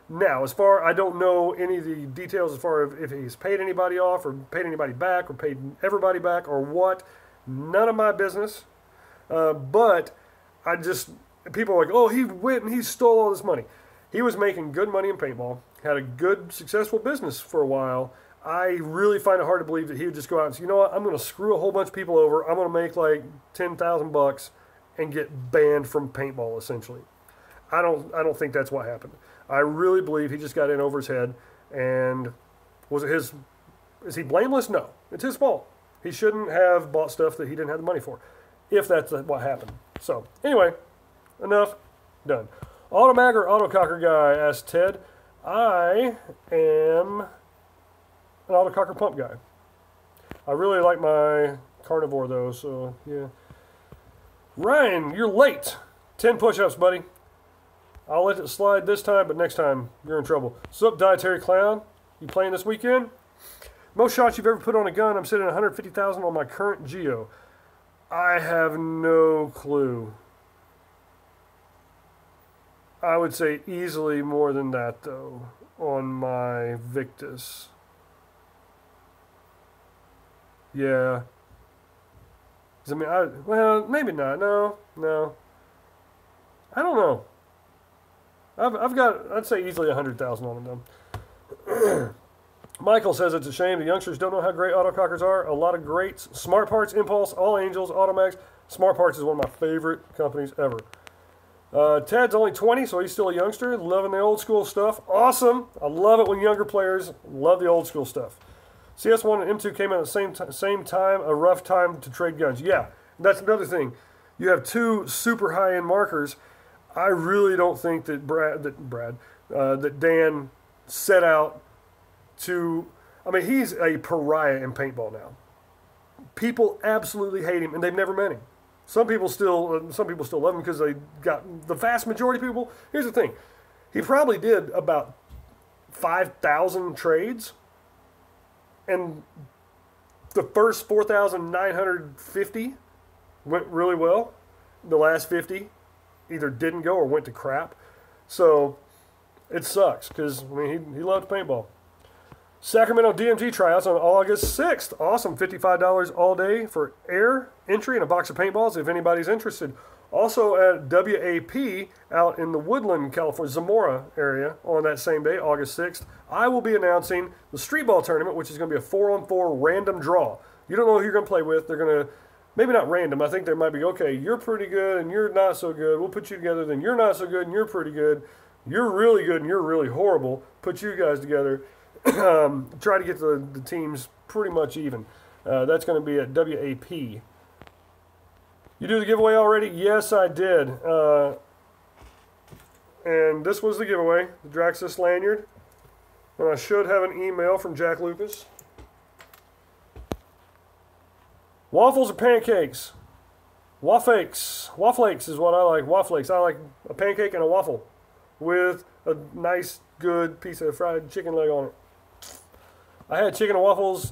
Now, I don't know any of the details as far as if he's paid anybody off or paid anybody back or paid everybody back or what. None of my business. But people are like, oh, he went and he stole all this money. He was making good money in paintball, had a good, successful business for a while. I really find it hard to believe that he would just go out and say, you know what, I'm going to screw a whole bunch of people over. I'm going to make like $10,000 and get banned from paintball, essentially. I don't think that's what happened. I really believe he just got in over his head. And is he blameless? No. It's his fault. He shouldn't have bought stuff that he didn't have the money for, if that's what happened. So, anyway, enough. Done. Automag or Autococker guy, asked Ted. I am an Autococker pump guy. I really like my carnivore, though, so, yeah. Ryan, you're late. 10 push-ups, buddy. I'll let it slide this time, but next time, you're in trouble. Sup, Dietary Clown? You playing this weekend? Most shots you've ever put on a gun, I'm sitting at 150,000 on my current Geo. I have no clue. I would say easily more than that, though, on my Victus. Yeah. Well, maybe not. No. I don't know. I've got, I'd say easily 100,000 on them, though. Michael says it's a shame the youngsters don't know how great autocockers are. A lot of greats. Smart Parts, Impulse, All Angels, Automax. Smart Parts is one of my favorite companies ever. Ted's only 20, so he's still a youngster. Loving the old school stuff. Awesome. I love it when younger players love the old school stuff. CS1 and M2 came out at the same time. A rough time to trade guns. Yeah. That's another thing. You have two super high-end markers. I really don't think that Dan set out to. I mean, he's a pariah in paintball now. People absolutely hate him, and they've never met him. Some people still love him because they got the vast majority of people. Here's the thing: he probably did about 5,000 trades, and the first 4,950 went really well. The last 50 either didn't go or went to crap. So it sucks because I mean he loved paintball. Sacramento DMG tryouts on August 6th. Awesome, $55 all day for air entry and a box of paintballs if anybody's interested. Also at WAP out in the Woodland, California, Zamora area on that same day, August 6th, I will be announcing the street ball tournament, which is going to be a 4-on-4 random draw. You don't know who you're going to play with. They're going to, maybe not random. I think they might be, okay, you're pretty good and you're not so good. We'll put you together. Then you're not so good and you're pretty good. You're really good and you're really horrible. Put you guys together. Try to get the teams pretty much even. That's going to be at WAP. You do the giveaway already? Yes, I did. And this was the giveaway, the Draxus lanyard. And I should have an email from Jack Lucas. Waffles or pancakes? Wafflakes. Wafflakes is what I like. Wafflakes. I like a pancake and a waffle with a nice, good piece of fried chicken leg on it. I had chicken and waffles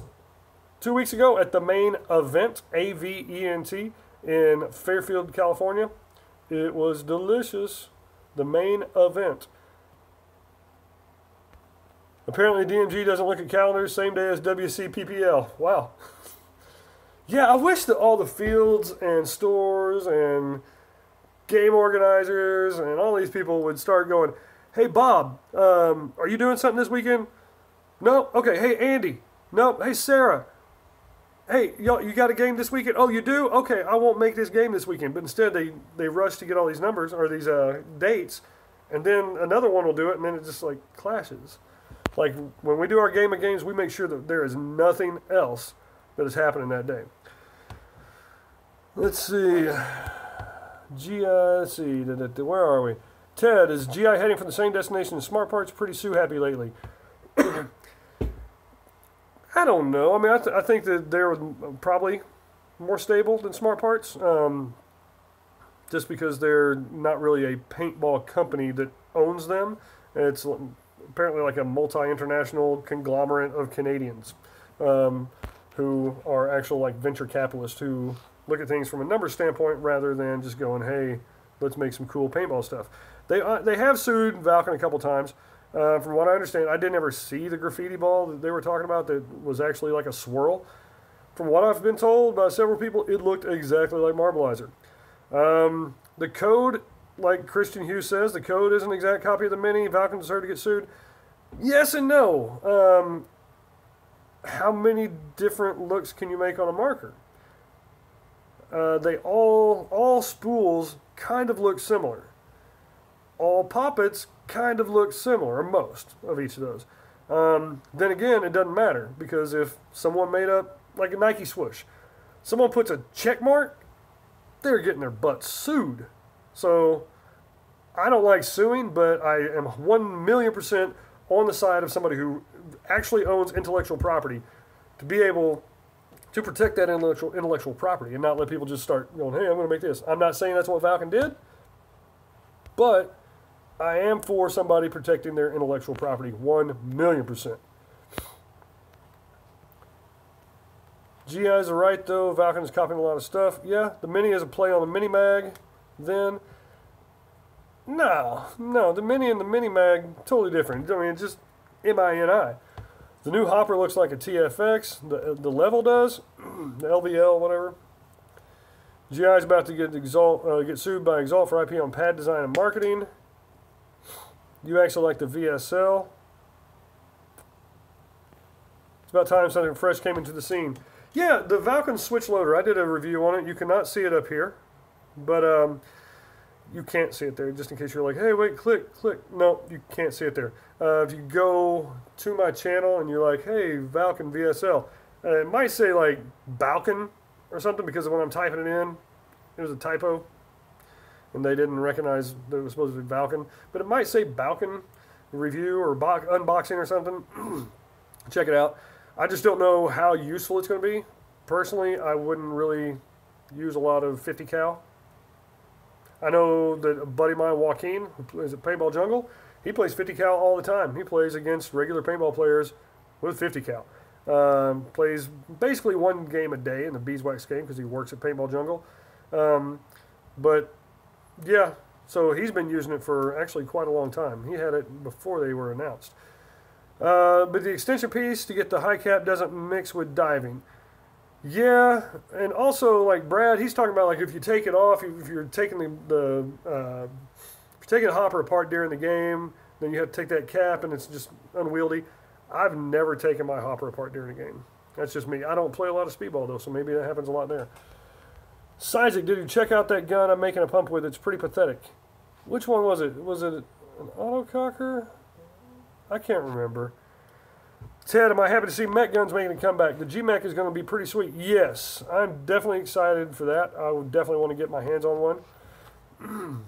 2 weeks ago at the Main Event, AVENT, in Fairfield, California. It was delicious. The Main Event. Apparently DMG doesn't look at calendars same day as WCPPL. Wow. Yeah, I wish that all the fields and stores and game organizers and all these people would start going, hey, Bob, are you doing something this weekend? No? Okay. Hey, Andy. No. Hey, Sarah. Hey, y'all, you got a game this weekend? Oh, you do? Okay, I won't make this game this weekend. But instead, they rush to get all these numbers or these dates, and then another one will do it, and then it just like clashes. Like when we do our game of games, we make sure that there is nothing else that is happening that day. Let's see. GI, let's see. Where are we? Ted, is GI heading for the same destination as Smart Parts? Pretty Sue happy lately. I don't know. I mean, I think that they're probably more stable than Smart Parts, just because they're not really a paintball company that owns them. It's apparently like a multi-international conglomerate of Canadians who are actual like venture capitalists who look at things from a numbers standpoint rather than just going, hey, let's make some cool paintball stuff. They have sued Valken a couple times. From what I understand, I didn't ever see the graffiti ball that they were talking about that was actually like a swirl. From what I've been told by several people, it looked exactly like Marbleizer. The code, like Christian Hughes says, the code is an exact copy of the Mini. Valken deserved to get sued. Yes and no. How many different looks can you make on a marker? They all spools kind of look similar. All poppets kind of look similar, or most of each of those. Then again, it doesn't matter, because if someone made up, like a Nike swoosh, someone puts a check mark, they're getting their butt sued. So, I don't like suing, but I am 1,000,000% on the side of somebody who actually owns intellectual property to be able to protect that intellectual property and not let people just start going, hey, I'm going to make this. I'm not saying that's what Valken did, but I am for somebody protecting their intellectual property 1,000,000%. GIs are right, though. Valken is copying a lot of stuff. Yeah, the Mini is a play on the Mini Mag. Then, no, the Mini and the Mini Mag, totally different. I mean, it's just MINI. The new hopper looks like a TFX. The level does. The LVL, whatever. GI's about to get sued by Exalt for IP on pad design and marketing. You actually like the VSL. It's about time something fresh came into the scene. Yeah, the Valken switch loader, I did a review on it. You cannot see it up here, but you can't see it there, just in case you're like, hey, wait, click. No, you can't see it there. If you go to my channel and you're like, hey, Valken VSL, it might say like Balkan or something because when I'm typing it in, it was a typo, and they didn't recognize that it was supposed to be Balkan. But it might say Balkan review or unboxing or something. Check it out. I just don't know how useful it's going to be. Personally, I wouldn't really use a lot of 50 cal. I know that a buddy of mine, Joaquin, who plays at Paintball Jungle, he plays 50 cal all the time. He plays against regular paintball players with 50 cal. Plays basically one game a day in the beeswax game because he works at Paintball Jungle. But yeah, so he's been using it for actually quite a long time. He had it before they were announced. But the extension piece to get the high cap doesn't mix with diving. Yeah, and also like Brad, he's talking about like if you take it off, if you're taking if you're taking a hopper apart during the game, then you have to take that cap and it's just unwieldy. I've never taken my hopper apart during a game. That's just me. I don't play a lot of speedball though, so maybe that happens a lot there. Sizek, dude, check out that gun I'm making a pump with. It's pretty pathetic. Which one was it? Was it an autococker? I can't remember. Ted, am I happy to see mech guns making a comeback? The G-Mech is going to be pretty sweet. Yes, I'm definitely excited for that. I would definitely want to get my hands on one.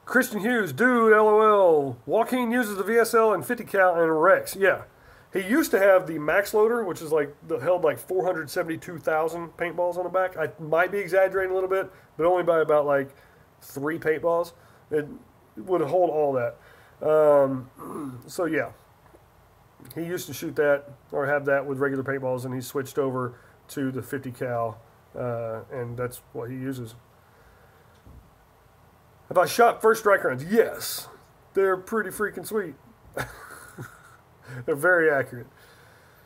Christian Hughes, dude, LOL. Joaquin uses the VSL and 50 cal and Rex. Yeah. He used to have the Max Loader, which is like held like 472,000 paintballs on the back. I might be exaggerating a little bit, but only by about like 3 paintballs. It would hold all that. So yeah, he used to shoot that or have that with regular paintballs, and he switched over to the 50 cal, and that's what he uses. Have I shot first strike rounds? Yes, they're pretty freaking sweet. They're very accurate.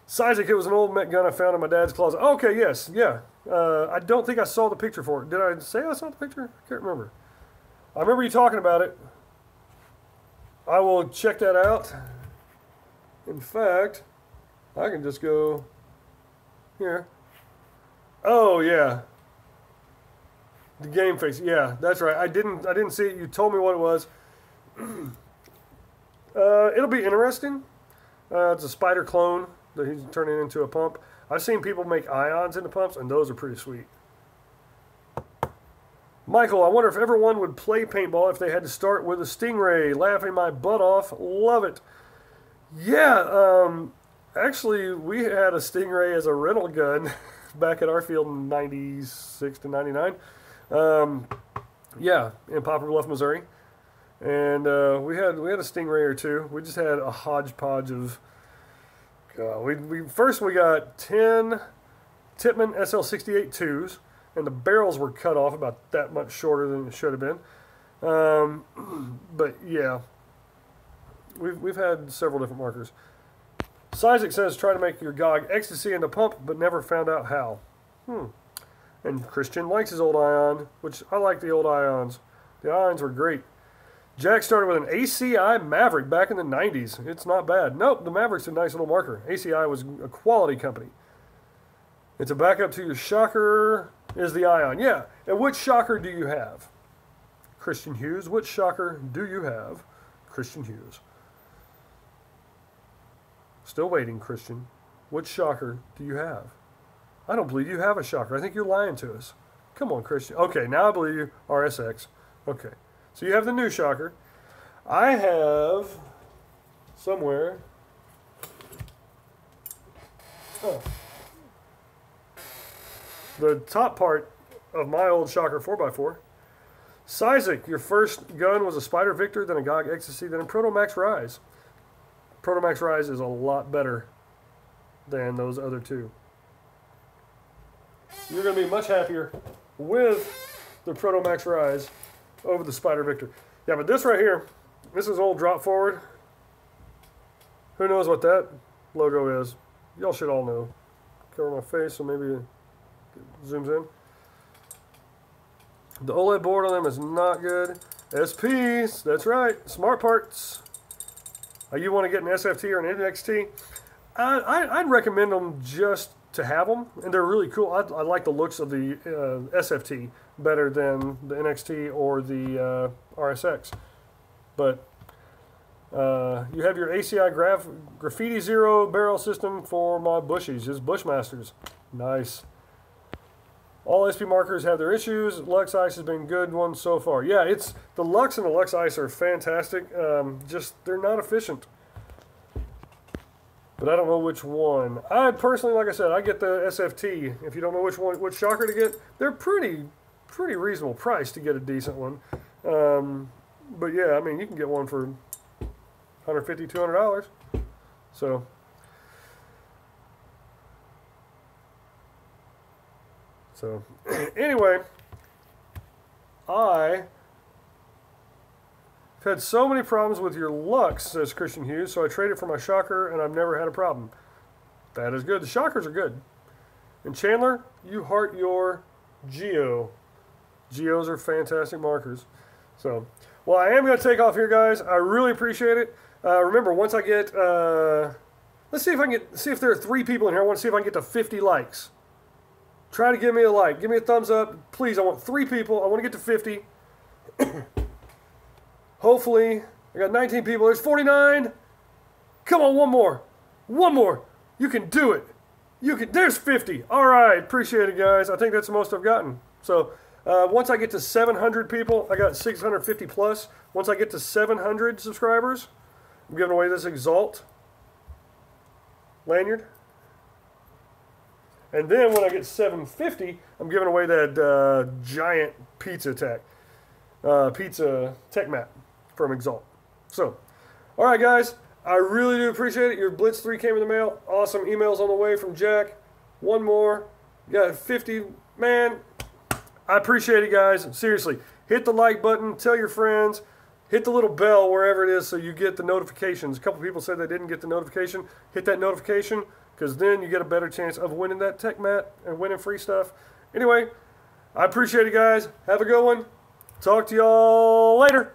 Sizek, it was an old mech gun I found in my dad's closet. Okay, yes, yeah. I don't think I saw the picture for it. Did I say I saw the picture? I can't remember. I remember you talking about it. I will check that out. In fact, I can just go here. Oh yeah, the game face. Yeah, that's right. I didn't see it. You told me what it was. It'll be interesting. It's a spider clone that he's turning into a pump. I've seen people make ions into pumps, and those are pretty sweet. Michael, I wonder if everyone would play paintball if they had to start with a Stingray. Laughing my butt off. Love it. Yeah, actually, we had a Stingray as a rental gun back at our field in 96 to 99. Yeah, in Poplar Bluff, Missouri. And we had a Stingray or two. We just had a hodgepodge of. First we got 10 Tippmann SL68 2s, and the barrels were cut off about that much shorter than it should have been. But yeah, we've had several different markers. Sizek says try to make your GOG ecstasy in the pump, but never found out how. And Christian likes his old ion, which I like the old ions. The ions were great. Jack started with an ACI Maverick back in the 90s. It's not bad. Nope, the Maverick's a nice little marker. ACI was a quality company. It's a backup to your shocker is the ion. Yeah, and which shocker do you have? Christian Hughes, which shocker do you have? Christian Hughes. Still waiting, Christian. Which shocker do you have? I don't believe you have a shocker. I think you're lying to us. Come on, Christian. Okay, now I believe you. RSX. Okay. So you have the new shocker. I have somewhere. Oh. The top part of my old shocker 4x4. Sizek, your first gun was a Spider Victor, then a GOG Ecstasy, then a Protomax Rise. Protomax Rise is a lot better than those other two. You're going to be much happier with the Protomax Rise over the Spider Victor. Yeah, but this right here, this is old drop forward. Who knows what that logo is? Y'all should all know. Cover my face so maybe it zooms in. The OLED board on them is not good. SPs, that's right. Smart parts. You want to get an SFT or an NXT? I'd recommend them just to have them, and they're really cool. I like the looks of the SFT better than the NXT or the RSX. But you have your ACI Graffiti Zero barrel system for my bushies, his Bushmasters. Nice. All SP markers have their issues. Lux Ice has been good ones so far. Yeah, it's the Lux and the Lux Ice are fantastic. Just they're not efficient. But I don't know which one. I personally, like I said, I get the SFT. If you don't know which shocker to get, they're pretty reasonable price to get a decent one. But yeah, I mean, you can get one for $150, $200. So anyway, I've had so many problems with your Lux, says Christian Hughes, so I traded for my shocker, and I've never had a problem. That is good. The shockers are good. And Chandler, you heart your Geo. Geos are fantastic markers. So, well, I am going to take off here, guys. I really appreciate it. Remember, once I get, let's see if I can see if there are 3 people in here. I want to see if I can get to 50 likes. Try to give me a like. Give me a thumbs up. Please, I want 3 people. I want to get to 50. Hopefully, I got 19 people. There's 49. Come on, one more. One more. You can do it. You can. There's 50. All right. Appreciate it, guys. I think that's the most I've gotten. So, once I get to 700 people, I got 650 plus. Once I get to 700 subscribers, I'm giving away this Exalt lanyard. And then when I get 750, I'm giving away that giant pizza tech mat from Exalt. So, all right, guys, I really do appreciate it. Your Blitz 3 came in the mail. Awesome emails on the way from Jack. One more. You got 50. Man, I appreciate it, guys. Seriously, hit the like button. Tell your friends. Hit the little bell wherever it is so you get the notifications. A couple people said they didn't get the notification. Hit that notification, because then you get a better chance of winning that tech mat and winning free stuff. Anyway, I appreciate it, guys. Have a good one. Talk to y'all later.